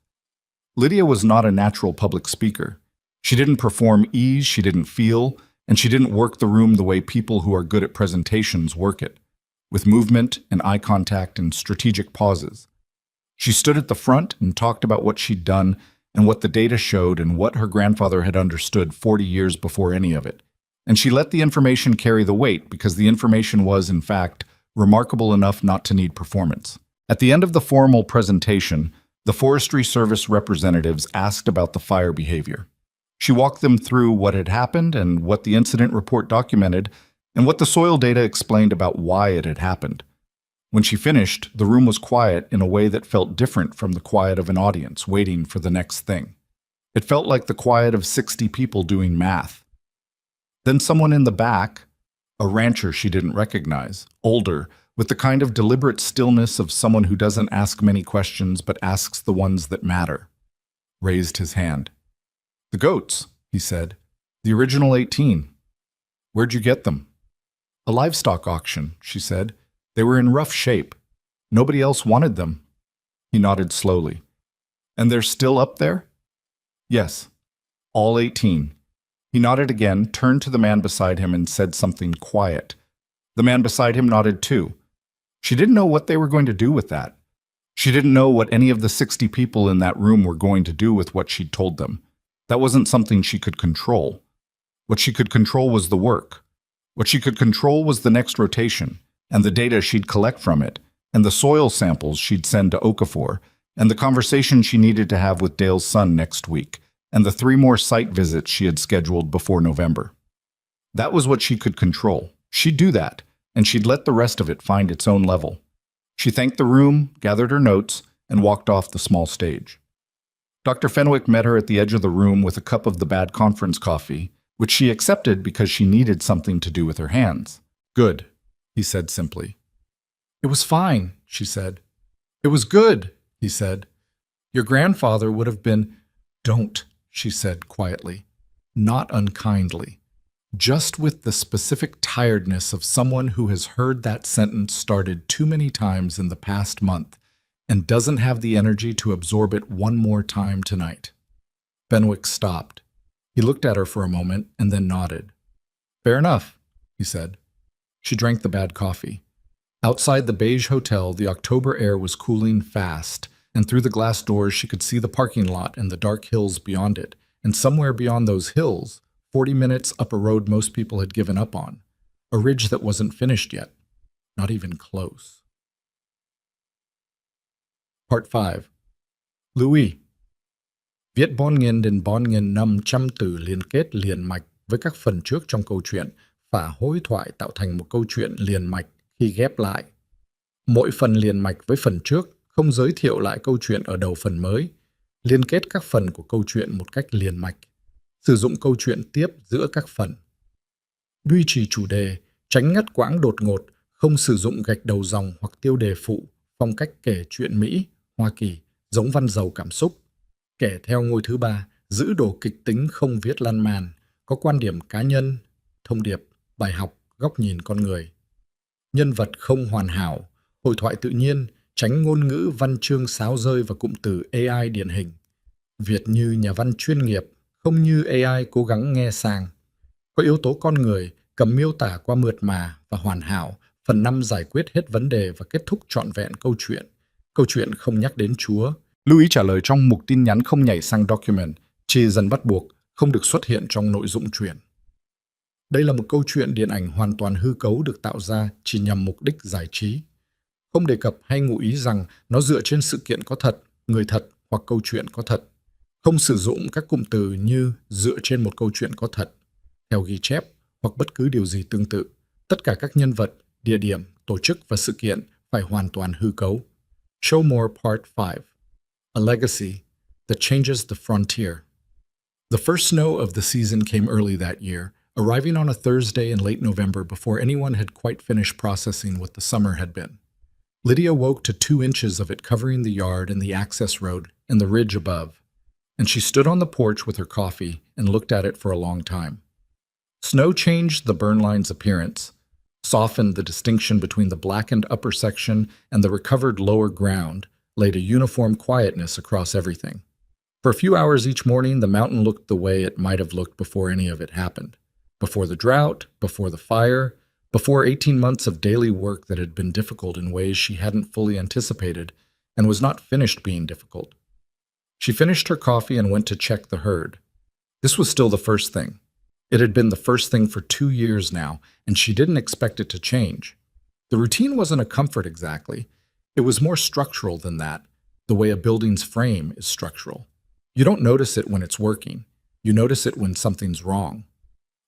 Lydia was not a natural public speaker. She didn't perform ease, she didn't feel, and she didn't work the room the way people who are good at presentations work it, with movement and eye contact and strategic pauses. She stood at the front and talked about what she'd done and what the data showed and what her grandfather had understood 40 years before any of it. And she let the information carry the weight because the information was, in fact, remarkable enough not to need performance. At the end of the formal presentation, the Forestry Service representatives asked about the fire behavior. She walked them through what had happened and what the incident report documented and what the soil data explained about why it had happened. When she finished, the room was quiet in a way that felt different from the quiet of an audience waiting for the next thing. It felt like the quiet of 60 people doing math. Then someone in the back, a rancher she didn't recognize, older, with the kind of deliberate stillness of someone who doesn't ask many questions but asks the ones that matter, raised his hand. "The goats," he said. "The original 18. Where'd you get them?" "A livestock auction," she said. "They were in rough shape. Nobody else wanted them." He nodded slowly. "And they're still up there?" "Yes, all 18. He nodded again, turned to the man beside him and said something quiet. The man beside him nodded too. She didn't know what they were going to do with that. She didn't know what any of the 60 people in that room were going to do with what she'd told them. That wasn't something she could control. What she could control was the work. What she could control was the next rotation, and the data she'd collect from it, and the soil samples she'd send to Okafor, and the conversation she needed to have with Dale's son next week, and the 3 more site visits she had scheduled before November. That was what she could control. She'd do that, and she'd let the rest of it find its own level. She thanked the room, gathered her notes, and walked off the small stage. Dr. Fenwick met her at the edge of the room with a cup of the bad conference coffee, which she accepted because she needed something to do with her hands. "Good," he said simply. "It was fine," she said. "It was good," he said. "Your grandfather would have been—" "Don't," she said quietly, not unkindly, just with the specific tiredness of someone who has heard that sentence started too many times in the past month and doesn't have the energy to absorb it one more time tonight. Fenwick stopped. He looked at her for a moment and then nodded. "Fair enough," he said. She drank the bad coffee. Outside the beige hotel, the October air was cooling fast, and through the glass doors she could see the parking lot and the dark hills beyond it, and somewhere beyond those hills, 40 minutes up a road most people had given up on, a ridge that wasn't finished yet, not even close. Part 5. Louis. Viết bon nghìn 500 từ liên kết liền mạch với các phần trước trong câu chuyện và hối thoại tạo thành một câu chuyện liền mạch khi ghép lại. Mỗi phần liền mạch với phần trước không giới thiệu lại câu chuyện ở đầu phần mới, liên kết các phần của câu chuyện một cách liền mạch, sử dụng câu chuyện tiếp giữa các phần. Duy trì chủ đề, tránh ngắt quãng đột ngột, không sử dụng gạch đầu dòng hoặc tiêu đề phụ, phong cách kể chuyện Mỹ, Hoa Kỳ, giống văn giàu cảm xúc. Kể theo ngôi thứ 3, giữ đồ kịch tính không viết lan man, có quan điểm cá nhân, thông điệp, bài học, góc nhìn con người. Nhân vật không hoàn hảo, hội thoại tự nhiên, tránh ngôn ngữ văn chương sáo rơi và cụm từ AI điển hình. Việt như nhà văn chuyên nghiệp, không như AI cố gắng nghe sang. Có yếu tố con người, cầm miêu tả qua mượt mà và hoàn hảo, phần 5 giải quyết hết vấn đề và kết thúc trọn vẹn câu chuyện. Câu chuyện không nhắc đến Chúa. Louis trả lời trong mục tin nhắn không nhảy sang document, chỉ dần bắt buộc, không được xuất hiện trong nội dung truyện. Đây là một câu chuyện điện ảnh hoàn toàn hư cấu được tạo ra chỉ nhằm mục đích giải trí. Không đề cập hay ngụ ý rằng nó dựa trên sự kiện có thật, người thật hoặc câu chuyện có thật. Không sử dụng các cụm từ như dựa trên một câu chuyện có thật, theo ghi chép hoặc bất cứ điều gì tương tự. Tất cả các nhân vật, địa điểm, tổ chức và sự kiện phải hoàn toàn hư cấu. Show More Part 5. A Legacy That Changes the Frontier. The first snow of the season came early that year, arriving on a Thursday in late November before anyone had quite finished processing what the summer had been. Lydia woke to 2 inches of it covering the yard and the access road and the ridge above, and she stood on the porch with her coffee and looked at it for a long time. Snow changed the burn line's appearance, softened the distinction between the blackened upper section and the recovered lower ground, laid a uniform quietness across everything. For a few hours each morning, the mountain looked the way it might have looked before any of it happened. Before the drought, before the fire, before 18 months of daily work that had been difficult in ways she hadn't fully anticipated and was not finished being difficult. She finished her coffee and went to check the herd. This was still the first thing. It had been the first thing for 2 years now, and she didn't expect it to change. The routine wasn't a comfort exactly. It was more structural than that, the way a building's frame is structural. You don't notice it when it's working. You notice it when something's wrong.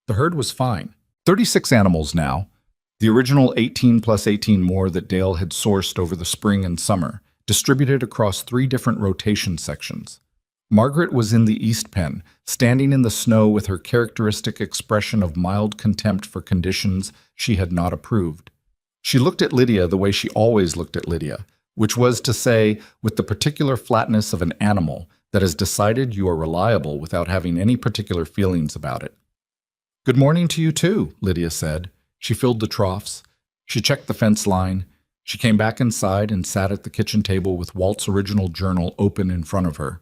The herd was fine. 36 animals now. The original 18 plus 18 more that Dale had sourced over the spring and summer, distributed across 3 different rotation sections. Margaret was in the east pen, standing in the snow with her characteristic expression of mild contempt for conditions she had not approved. She looked at Lydia the way she always looked at Lydia, which was to say, with the particular flatness of an animal that has decided you are reliable without having any particular feelings about it. "Good morning to you too," Lydia said. She filled the troughs. She checked the fence line. She came back inside and sat at the kitchen table with Walt's original journal open in front of her.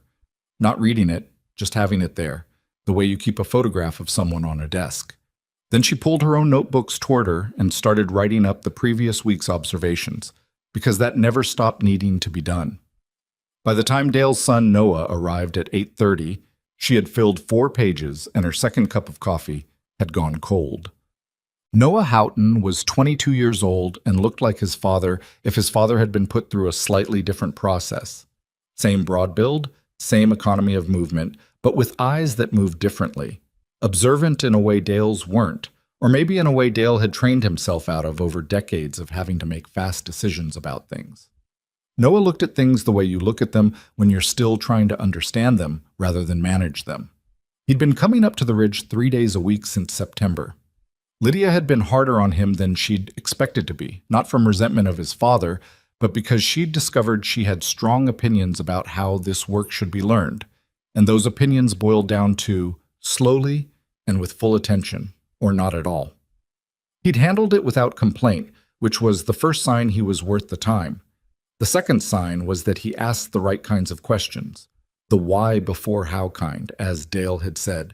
Not reading it, just having it there, the way you keep a photograph of someone on a desk. Then she pulled her own notebooks toward her and started writing up the previous week's observations, because that never stopped needing to be done. By the time Dale's son Noah arrived at 8:30, she had filled 4 pages and her second cup of coffee had gone cold. Noah Houghton was 22 years old and looked like his father if his father had been put through a slightly different process. Same broad build, same economy of movement, but with eyes that moved differently. Observant in a way Dale's weren't, or maybe in a way Dale had trained himself out of over decades of having to make fast decisions about things. Noah looked at things the way you look at them when you're still trying to understand them rather than manage them. He'd been coming up to the ridge 3 days a week since September. Lydia had been harder on him than she'd expected to be, not from resentment of his father, but because she'd discovered she had strong opinions about how this work should be learned, and those opinions boiled down to slowly and with full attention, or not at all. He'd handled it without complaint, which was the first sign he was worth the time. The second sign was that he asked the right kinds of questions, the why before how kind, as Dale had said.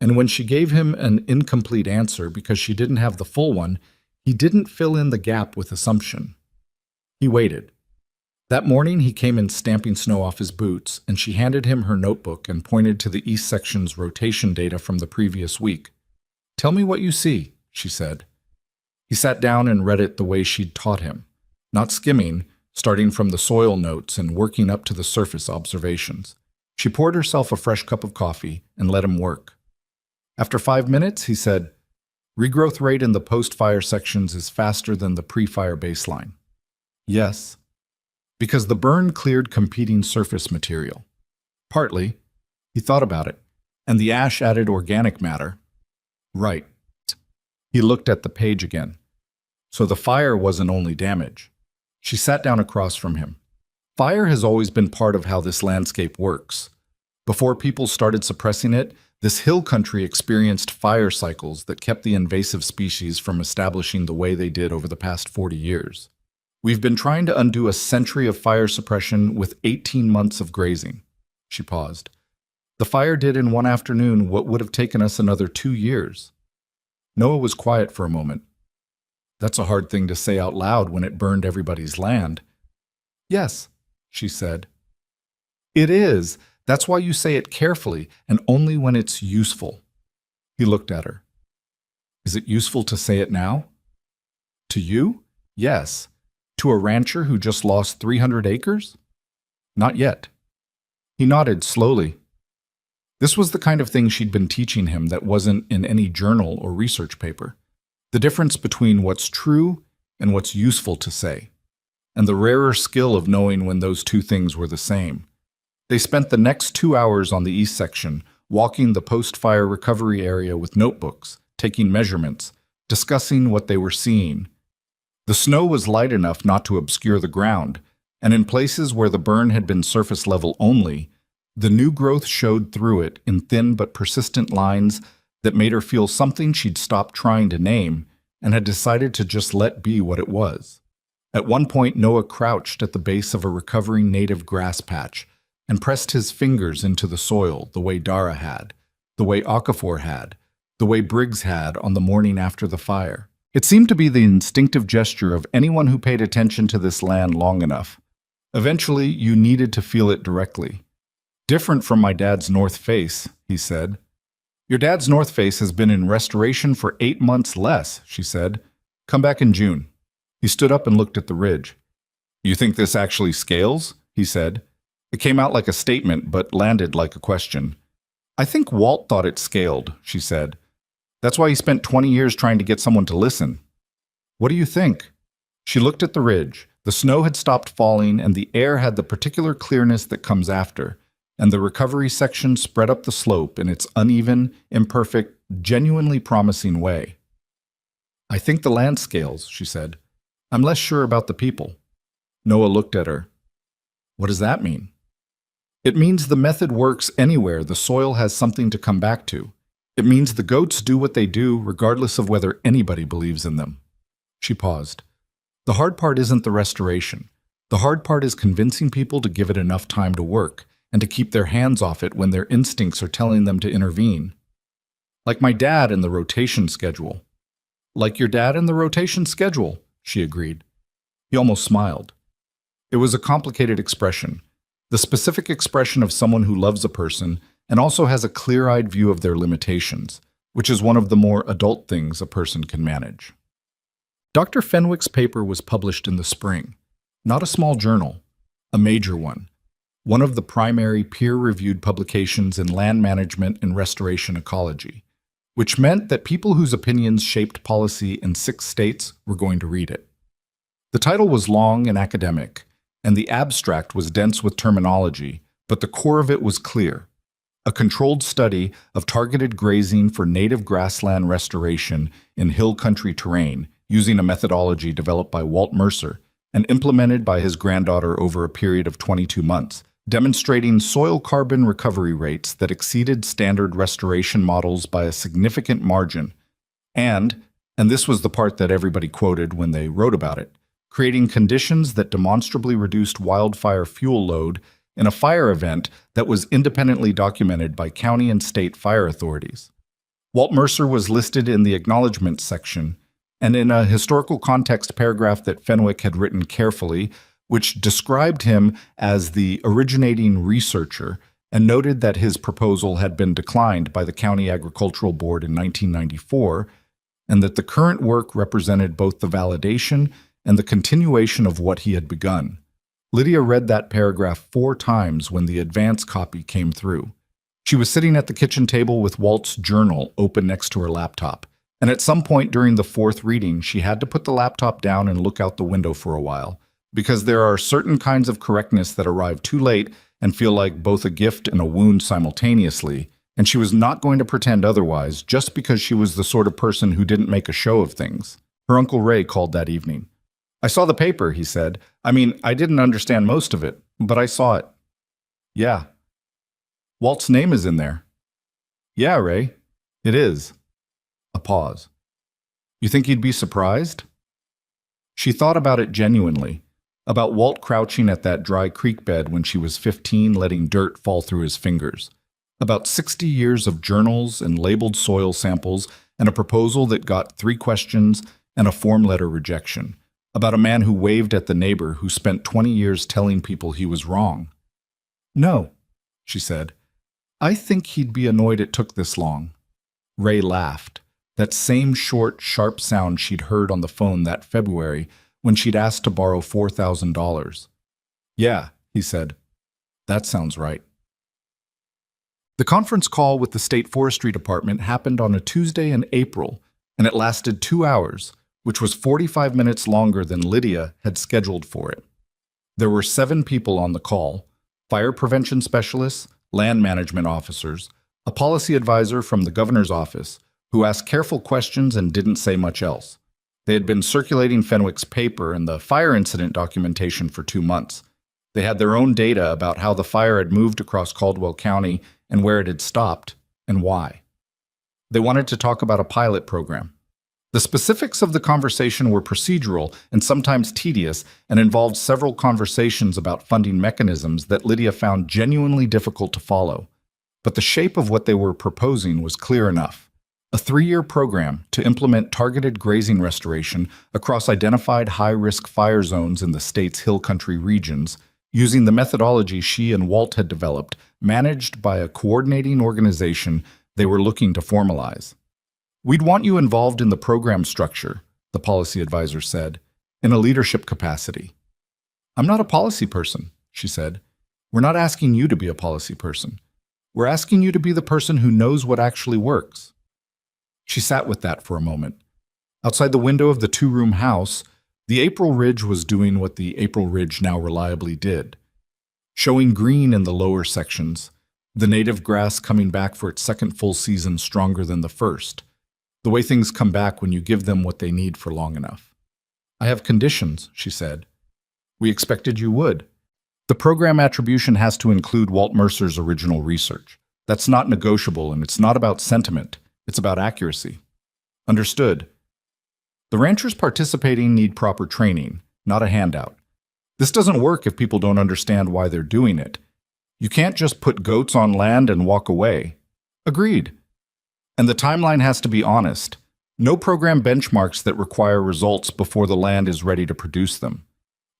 And when she gave him an incomplete answer because she didn't have the full one, he didn't fill in the gap with assumption. He waited. That morning he came in stamping snow off his boots, and she handed him her notebook and pointed to the east section's rotation data from the previous week. "Tell me what you see," she said. He sat down and read it the way she'd taught him, not skimming, starting from the soil notes and working up to the surface observations. She poured herself a fresh cup of coffee and let him work. After 5 minutes, he said, "Regrowth rate in the post-fire sections is faster than the pre-fire baseline." "Yes." "Because the burn cleared competing surface material." "Partly." He thought about it. "And the ash added organic matter." "Right." He looked at the page again. "So the fire wasn't only damage." She sat down across from him. "Fire has always been part of how this landscape works. Before people started suppressing it, this hill country experienced fire cycles that kept the invasive species from establishing the way they did over the past 40 years. We've been trying to undo a century of fire suppression with 18 months of grazing." She paused. "The fire did in one afternoon what would have taken us another 2 years. Noah was quiet for a moment. "That's a hard thing to say out loud when it burned everybody's land." "Yes," she said. "It is. That's why you say it carefully and only when it's useful." He looked at her. "Is it useful to say it now?" "To you? Yes. To a rancher who just lost 300 acres? Not yet." He nodded slowly. This was the kind of thing she'd been teaching him that wasn't in any journal or research paper. The difference between what's true and what's useful to say, and the rarer skill of knowing when those two things were the same. They spent the next 2 hours on the east section, walking the post-fire recovery area with notebooks, taking measurements, discussing what they were seeing. The snow was light enough not to obscure the ground, and in places where the burn had been surface level only, the new growth showed through it in thin but persistent lines that made her feel something she'd stopped trying to name and had decided to just let be what it was. At one point, Noah crouched at the base of a recovering native grass patch and pressed his fingers into the soil the way Dara had, the way Okafor had, the way Briggs had on the morning after the fire. It seemed to be the instinctive gesture of anyone who paid attention to this land long enough. Eventually, you needed to feel it directly. "Different from my dad's north face," he said. "Your dad's north face has been in restoration for 8 months less," she said. "Come back in June." He stood up and looked at the ridge. "You think this actually scales?" he said. It came out like a statement, but landed like a question. "I think Walt thought it scaled," she said. "That's why he spent 20 years trying to get someone to listen." What do you think? She looked at the ridge. The snow had stopped falling, and the air had the particular clearness that comes after, and the recovery section spread up the slope in its uneven, imperfect, genuinely promising way. I think the land scales, she said. I'm less sure about the people. Noah looked at her. What does that mean? It means the method works anywhere the soil has something to come back to. It means the goats do what they do regardless of whether anybody believes in them. She paused. The hard part isn't the restoration. The hard part is convincing people to give it enough time to work and to keep their hands off it when their instincts are telling them to intervene. Like my dad in the rotation schedule. Like your dad in the rotation schedule, she agreed. He almost smiled. It was a complicated expression, the specific expression of someone who loves a person and also has a clear-eyed view of their limitations, which is one of the more adult things a person can manage. Dr. Fenwick's paper was published in the spring. Not a small journal, a major one of the primary peer-reviewed publications in land management and restoration ecology, which meant that people whose opinions shaped policy in 6 states were going to read it. The title was long and academic, and the abstract was dense with terminology, but the core of it was clear. A controlled study of targeted grazing for native grassland restoration in hill country terrain using a methodology developed by Walt Mercer and implemented by his granddaughter over a period of 22 months, demonstrating soil carbon recovery rates that exceeded standard restoration models by a significant margin, and this was the part that everybody quoted when they wrote about it, creating conditions that demonstrably reduced wildfire fuel load in a fire event that was independently documented by county and state fire authorities. Walt Mercer was listed in the acknowledgments section, and in a historical context paragraph that Fenwick had written carefully, which described him as the originating researcher and noted that his proposal had been declined by the County Agricultural Board in 1994, and that the current work represented both the validation and the continuation of what he had begun. Lydia read that paragraph 4 times when the advance copy came through. She was sitting at the kitchen table with Walt's journal open next to her laptop, and at some point during the 4th reading, she had to put the laptop down and look out the window for a while, because there are certain kinds of correctness that arrive too late and feel like both a gift and a wound simultaneously, and she was not going to pretend otherwise just because she was the sort of person who didn't make a show of things. Her Uncle Ray called that evening. I saw the paper, he said. I mean, I didn't understand most of it, but I saw it. Yeah. Walt's name is in there. Yeah, Ray. It is. A pause. You think he'd be surprised? She thought about it genuinely, about Walt crouching at that dry creek bed when she was 15 letting dirt fall through his fingers, about 60 years of journals and labeled soil samples and a proposal that got 3 questions and a form letter rejection, about a man who waved at the neighbor who spent 20 years telling people he was wrong. No, she said. I think he'd be annoyed it took this long. Ray laughed, that same short, sharp sound she'd heard on the phone that February when she'd asked to borrow $4,000. Yeah, he said. That sounds right. The conference call with the State Forestry Department happened on a Tuesday in April, and it lasted 2 hours, which was 45 minutes longer than Lydia had scheduled for it. There were 7 people on the call: fire prevention specialists, land management officers, a policy advisor from the governor's office, who asked careful questions and didn't say much else. They had been circulating Fenwick's paper and the fire incident documentation for 2 months. They had their own data about how the fire had moved across Caldwell County and where it had stopped and why. They wanted to talk about a pilot program. The specifics of the conversation were procedural and sometimes tedious and involved several conversations about funding mechanisms that Lydia found genuinely difficult to follow. But the shape of what they were proposing was clear enough. A 3-year program to implement targeted grazing restoration across identified high-risk fire zones in the state's hill country regions, using the methodology she and Walt had developed, managed by a coordinating organization they were looking to formalize. We'd want you involved in the program structure, the policy advisor said, in a leadership capacity. I'm not a policy person, she said. We're not asking you to be a policy person. We're asking you to be the person who knows what actually works. She sat with that for a moment. Outside the window of the two-room house, the April Ridge was doing what the April Ridge now reliably did, showing green in the lower sections, the native grass coming back for its second full season stronger than the first, the way things come back when you give them what they need for long enough. "I have conditions," she said. "We expected you would. The program attribution has to include Walt Mercer's original research. That's not negotiable, and it's not about sentiment. It's about accuracy." "Understood. The ranchers participating need proper training, not a handout. This doesn't work if people don't understand why they're doing it. You can't just put goats on land and walk away." "Agreed. And the timeline has to be honest. No program benchmarks that require results before the land is ready to produce them.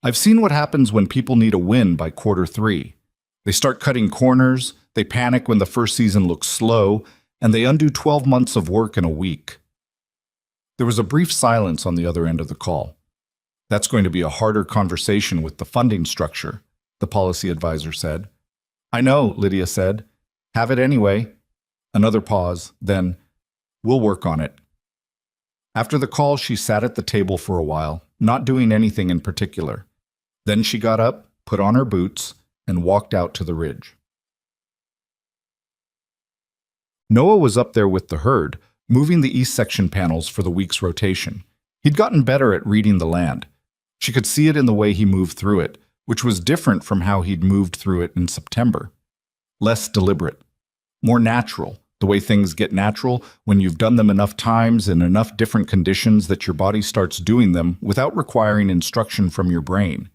I've seen what happens when people need a win by quarter 3. They start cutting corners, they panic when the first season looks slow, and they undo 12 months of work in a week." There was a brief silence on the other end of the call. "That's going to be a harder conversation with the funding structure," the policy advisor said. "I know," Lydia said. "Have it anyway." Another pause, then, "We'll work on it." After the call, she sat at the table for a while, not doing anything in particular. Then she got up, put on her boots, and walked out to the ridge. Noah was up there with the herd, moving the east section panels for the week's rotation. He'd gotten better at reading the land. She could see it in the way he moved through it, which was different from how he'd moved through it in September. Less deliberate. More natural, the way things get natural when you've done them enough times in enough different conditions that your body starts doing them without requiring instruction from your brain.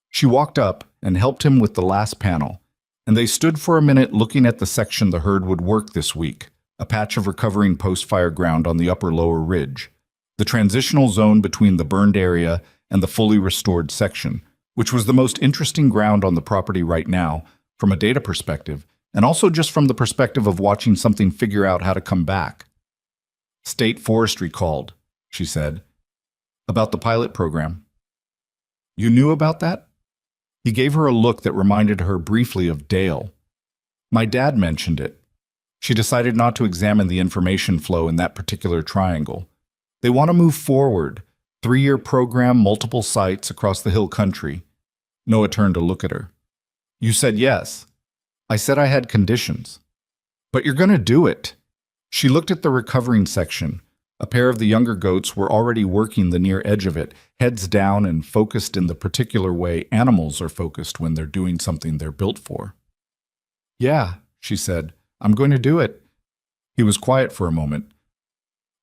She walked up and helped him with the last panel, and they stood for a minute looking at the section the herd would work this week, a patch of recovering post-fire ground on the upper-lower ridge, the transitional zone between the burned area and the fully restored section, which was the most interesting ground on the property right now, from a data perspective, and also just from the perspective of watching something figure out how to come back. "State Forestry called," she said, "about the pilot program." "You knew about that?" He gave her a look that reminded her briefly of Dale. "My dad mentioned it." She decided not to examine the information flow in that particular triangle. They want to move forward. 3-year program, multiple sites across the hill country. Noah turned to look at her. "You said yes." "I said I had conditions." "But you're going to do it." She looked at the recovering section. A pair of the younger goats were already working the near edge of it, heads down and focused in the particular way animals are focused when they're doing something they're built for. "Yeah," she said, "I'm going to do it." He was quiet for a moment.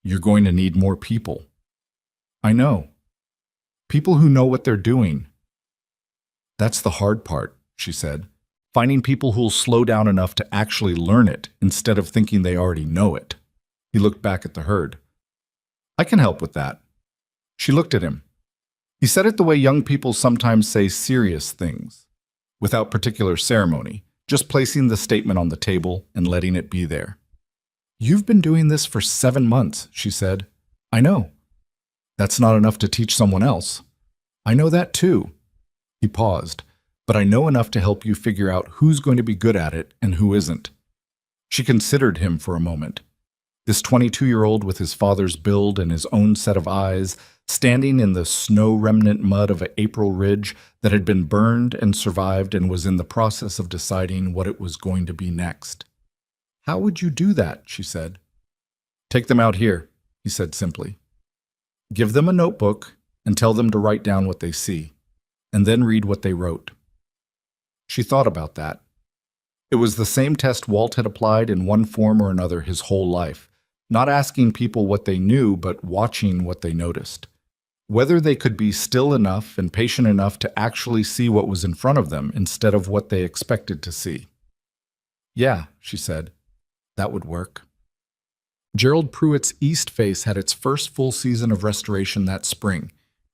"You're going to need more people." "I know. People who know what they're doing." "That's the hard part," she said. "Finding people who'll slow down enough to actually learn it instead of thinking they already know it." He looked back at the herd. "I can help with that." She looked at him. He said it the way young people sometimes say serious things, without particular ceremony, just placing the statement on the table and letting it be there. "You've been doing this for 7 months," she said. "I know. That's not enough to teach someone else." "I know that too." He paused. "But I know enough to help you figure out who's going to be good at it and who isn't." She considered him for a moment. This 22-year-old with his father's build and his own set of eyes, standing in the snow-remnant mud of an April Ridge that had been burned and survived and was in the process of deciding what it was going to be next. "How would you do that?" she said. "Take them out here," he said simply. "Give them a notebook and tell them to write down what they see, and then read what they wrote." She thought about that. It was the same test Walt had applied in one form or another his whole life, not asking people what they knew, but watching what they noticed. Whether they could be still enough and patient enough to actually see what was in front of them instead of what they expected to see. "Yeah," she said, "that would work." Gerald Pruitt's east face had its first full season of restoration that spring,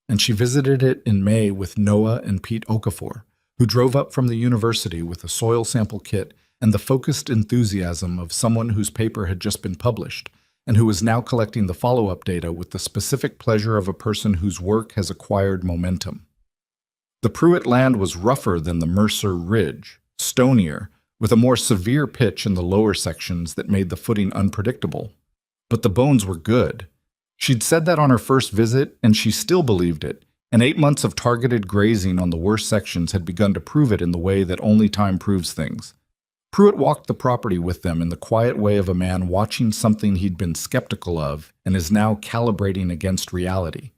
and she visited it in May with Noah and Pete Okafor, who drove up from the university with a soil sample kit and the focused enthusiasm of someone whose paper had just been published, and who is now collecting the follow-up data with the specific pleasure of a person whose work has acquired momentum. The Pruitt land was rougher than the Mercer Ridge, stonier, with a more severe pitch in the lower sections that made the footing unpredictable. But the bones were good. She'd said that on her first visit, and she still believed it, and 8 months of targeted grazing on the worst sections had begun to prove it in the way that only time proves things. Pruitt walked the property with them in the quiet way of a man watching something he'd been skeptical of and is now calibrating against reality.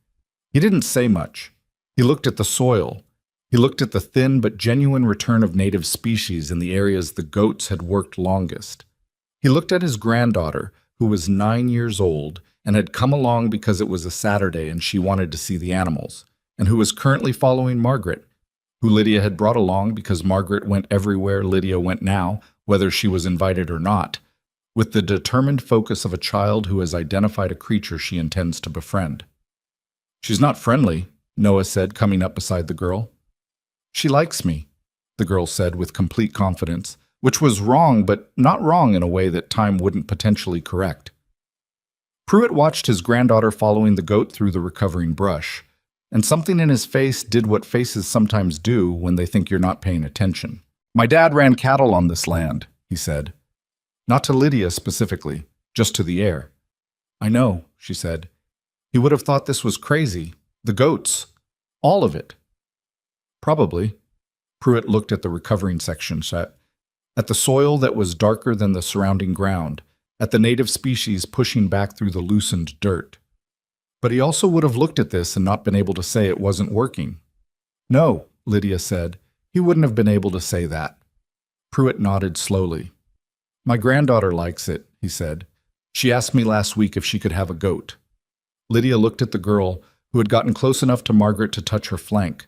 He didn't say much. He looked at the soil. He looked at the thin but genuine return of native species in the areas the goats had worked longest. He looked at his granddaughter, who was 9 years old and had come along because it was a Saturday and she wanted to see the animals, and who was currently following Margaret, who Lydia had brought along because Margaret went everywhere Lydia went now, whether she was invited or not, with the determined focus of a child who has identified a creature she intends to befriend. "She's not friendly," Noah said, coming up beside the girl. "She likes me," the girl said with complete confidence, which was wrong, but not wrong in a way that time wouldn't potentially correct. Pruitt watched his granddaughter following the goat through the recovering brush, and something in his face did what faces sometimes do when they think you're not paying attention. "My dad ran cattle on this land," he said. Not to Lydia specifically, just to the air. "I know," she said. "He would have thought this was crazy. The goats. All of it." "Probably." Pruitt looked at the recovering section set, at the soil that was darker than the surrounding ground, at the native species pushing back through the loosened dirt. But he also would have looked at this and not been able to say it wasn't working. "No," Lydia said. "He wouldn't have been able to say that." Pruitt nodded slowly. "My granddaughter likes it," he said. "She asked me last week if she could have a goat." Lydia looked at the girl, who had gotten close enough to Margaret to touch her flank.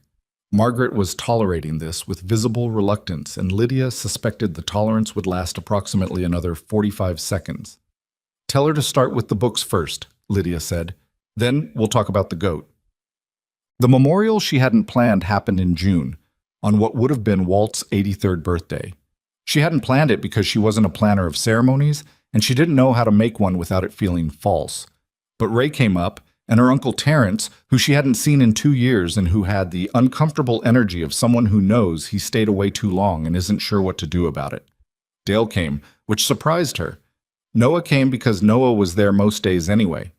Margaret was tolerating this with visible reluctance, and Lydia suspected the tolerance would last approximately another 45 seconds. "Tell her to start with the books first," Lydia said. "Then we'll talk about the goat." The memorial she hadn't planned happened in June, on what would have been Walt's 83rd birthday. She hadn't planned it because she wasn't a planner of ceremonies, and she didn't know how to make one without it feeling false. But Ray came up, and her Uncle Terrence, who she hadn't seen in 2 years and who had the uncomfortable energy of someone who knows he stayed away too long and isn't sure what to do about it. Dale came, which surprised her. Noah came because Noah was there most days anyway.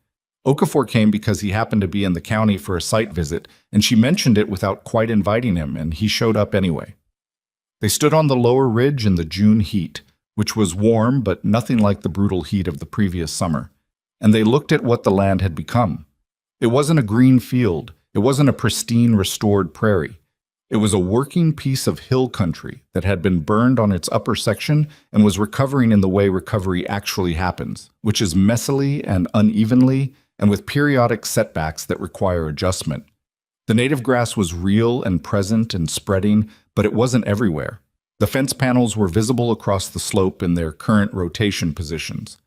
Okafor came because he happened to be in the county for a site visit, and she mentioned it without quite inviting him, and he showed up anyway. They stood on the lower ridge in the June heat, which was warm but nothing like the brutal heat of the previous summer, and they looked at what the land had become. It wasn't a green field. It wasn't a pristine, restored prairie. It was a working piece of hill country that had been burned on its upper section and was recovering in the way recovery actually happens, which is messily and unevenly and with periodic setbacks that require adjustment. The native grass was real and present and spreading, but it wasn't everywhere. The fence panels were visible across the slope in their current rotation positions.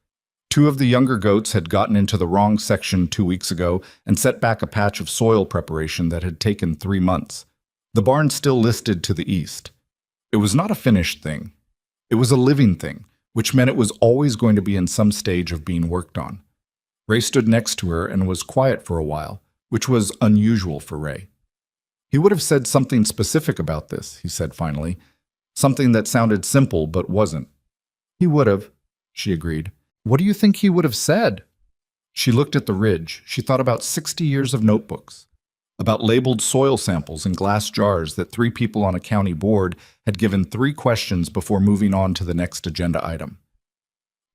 2 of the younger goats had gotten into the wrong section 2 weeks ago and set back a patch of soil preparation that had taken 3 months. The barn still listed to the east. It was not a finished thing. It was a living thing, which meant it was always going to be in some stage of being worked on. Ray stood next to her and was quiet for a while, which was unusual for Ray. "He would have said something specific about this," he said finally. "Something that sounded simple but wasn't." "He would have," she agreed. "What do you think he would have said?" She looked at the ridge. She thought about 60 years of notebooks, about labeled soil samples in glass jars that 3 people on a county board had given 3 questions before moving on to the next agenda item.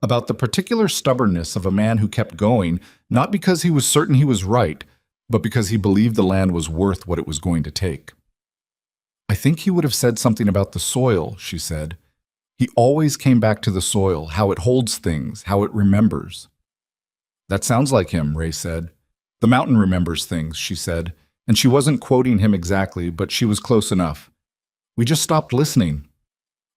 About the particular stubbornness of a man who kept going, not because he was certain he was right, but because he believed the land was worth what it was going to take. "I think he would have said something about the soil," she said. "He always came back to the soil, how it holds things, how it remembers." "That sounds like him," Ray said. "The mountain remembers things," she said, and she wasn't quoting him exactly, but she was close enough. "We just stopped listening."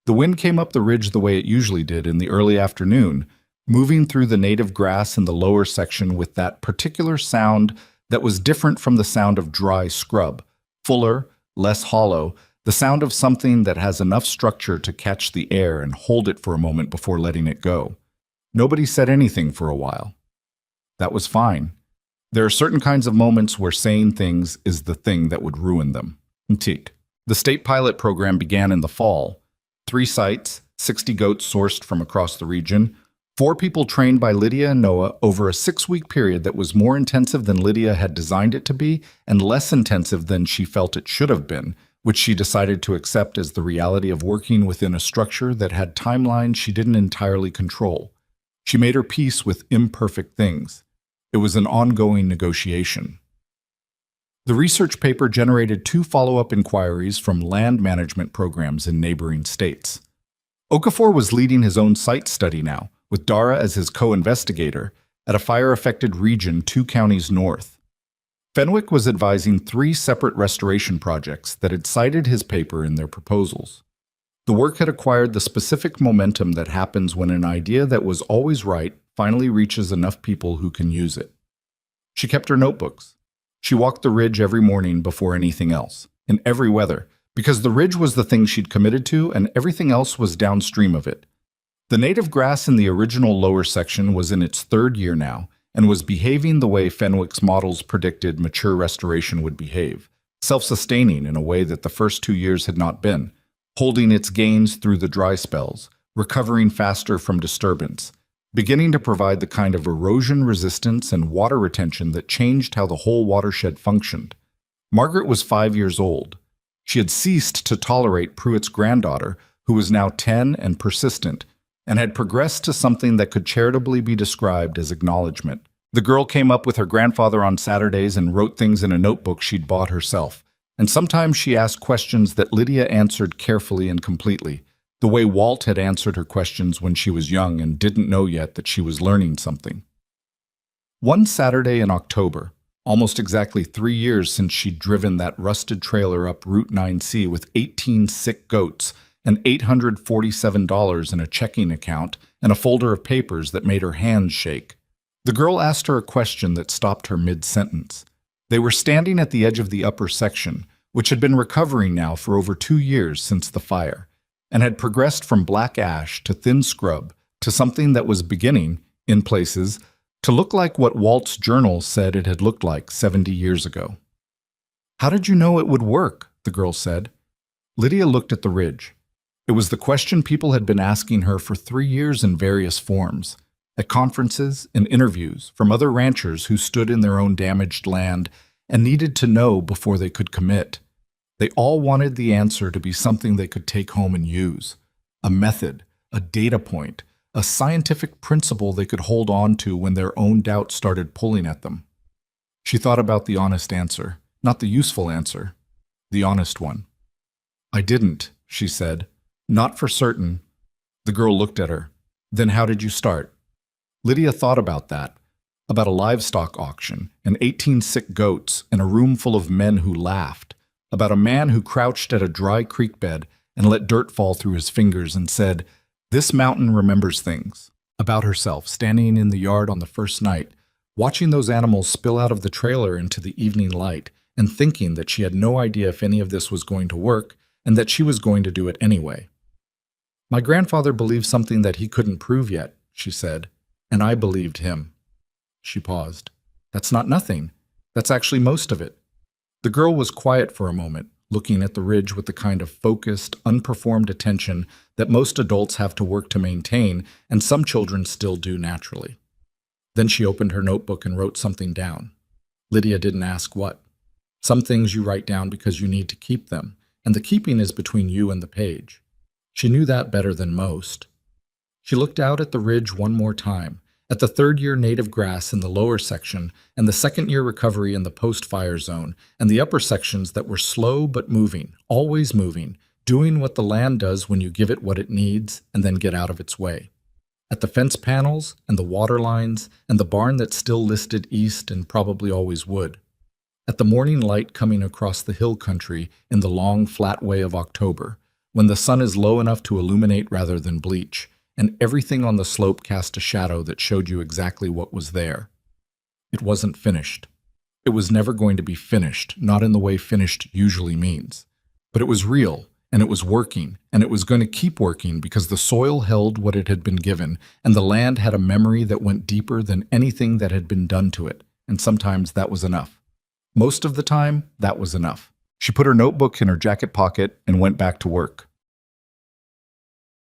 The wind came up the ridge the way it usually did in the early afternoon, moving through the native grass in the lower section with that particular sound that was different from the sound of dry scrub, fuller, less hollow, the sound of something that has enough structure to catch the air and hold it for a moment before letting it go. Nobody said anything for a while. That was fine. There are certain kinds of moments where saying things is the thing that would ruin them. Mtik. The state pilot program began in the fall. 3 sites, 60 goats sourced from across the region, 4 people trained by Lydia and Noah over a 6-week period that was more intensive than Lydia had designed it to be and less intensive than she felt it should have been, which she decided to accept as the reality of working within a structure that had timelines she didn't entirely control. She made her peace with imperfect things. It was an ongoing negotiation. The research paper generated 2 follow-up inquiries from land management programs in neighboring states. Okafor was leading his own site study now, with Dara as his co-investigator, at a fire-affected region 2 counties north. Fenwick was advising 3 separate restoration projects that had cited his paper in their proposals. The work had acquired the specific momentum that happens when an idea that was always right finally reaches enough people who can use it. She kept her notebooks. She walked the ridge every morning before anything else, in every weather, because the ridge was the thing she'd committed to and everything else was downstream of it. The native grass in the original lower section was in its 3rd year now and was behaving the way Fenwick's models predicted mature restoration would behave, self-sustaining in a way that the first 2 years had not been, holding its gains through the dry spells, recovering faster from disturbance, beginning to provide the kind of erosion resistance and water retention that changed how the whole watershed functioned. Margaret was 5 years old. She had ceased to tolerate Pruitt's granddaughter, who was now 10 and persistent, and had progressed to something that could charitably be described as acknowledgement. The girl came up with her grandfather on Saturdays and wrote things in a notebook she'd bought herself, and sometimes she asked questions that Lydia answered carefully and completely, the way Walt had answered her questions when she was young and didn't know yet that she was learning something. One Saturday in October, almost exactly 3 years since she'd driven that rusted trailer up Route 9C with 18 sick goats and $847 in a checking account and a folder of papers that made her hands shake. The girl asked her a question that stopped her mid-sentence. They were standing at the edge of the upper section, which had been recovering now for over 2 years since the fire, and had progressed from black ash to thin scrub to something that was beginning, in places, to look like what Walt's journal said it had looked like 70 years ago. "How did you know it would work?" the girl said. Lydia looked at the ridge. It was the question people had been asking her for 3 years in various forms, at conferences and interviews from other ranchers who stood in their own damaged land and needed to know before they could commit. They all wanted the answer to be something they could take home and use, a method, a data point, a scientific principle they could hold on to when their own doubts started pulling at them. She thought about the honest answer, not the useful answer, the honest one. "I didn't," she said. "Not for certain." The girl looked at her. "Then how did you start?" Lydia thought about that, about a livestock auction and 18 sick goats and a room full of men who laughed, about a man who crouched at a dry creek bed and let dirt fall through his fingers and said, "This mountain remembers things," about herself standing in the yard on the first night, watching those animals spill out of the trailer into the evening light and thinking that she had no idea if any of this was going to work and that she was going to do it anyway. "My grandfather believed something that he couldn't prove yet," she said, "and I believed him." She paused. "That's not nothing. That's actually most of it." The girl was quiet for a moment, looking at the ridge with the kind of focused, unperformed attention that most adults have to work to maintain, and some children still do naturally. Then she opened her notebook and wrote something down. Lydia didn't ask what. Some things you write down because you need to keep them, and the keeping is between you and the page. She knew that better than most. She looked out at the ridge one more time, at the 3rd-year native grass in the lower section and the 2nd-year recovery in the post-fire zone, and the upper sections that were slow but moving, always moving, doing what the land does when you give it what it needs and then get out of its way. At the fence panels and the water lines and the barn that still listed east and probably always would. At the morning light coming across the hill country in the long, flat way of October, when the sun is low enough to illuminate rather than bleach, and everything on the slope cast a shadow that showed you exactly what was there. It wasn't finished. It was never going to be finished, not in the way finished usually means. But it was real, and it was working, and it was going to keep working because the soil held what it had been given, and the land had a memory that went deeper than anything that had been done to it, and sometimes that was enough. Most of the time, that was enough. She put her notebook in her jacket pocket and went back to work.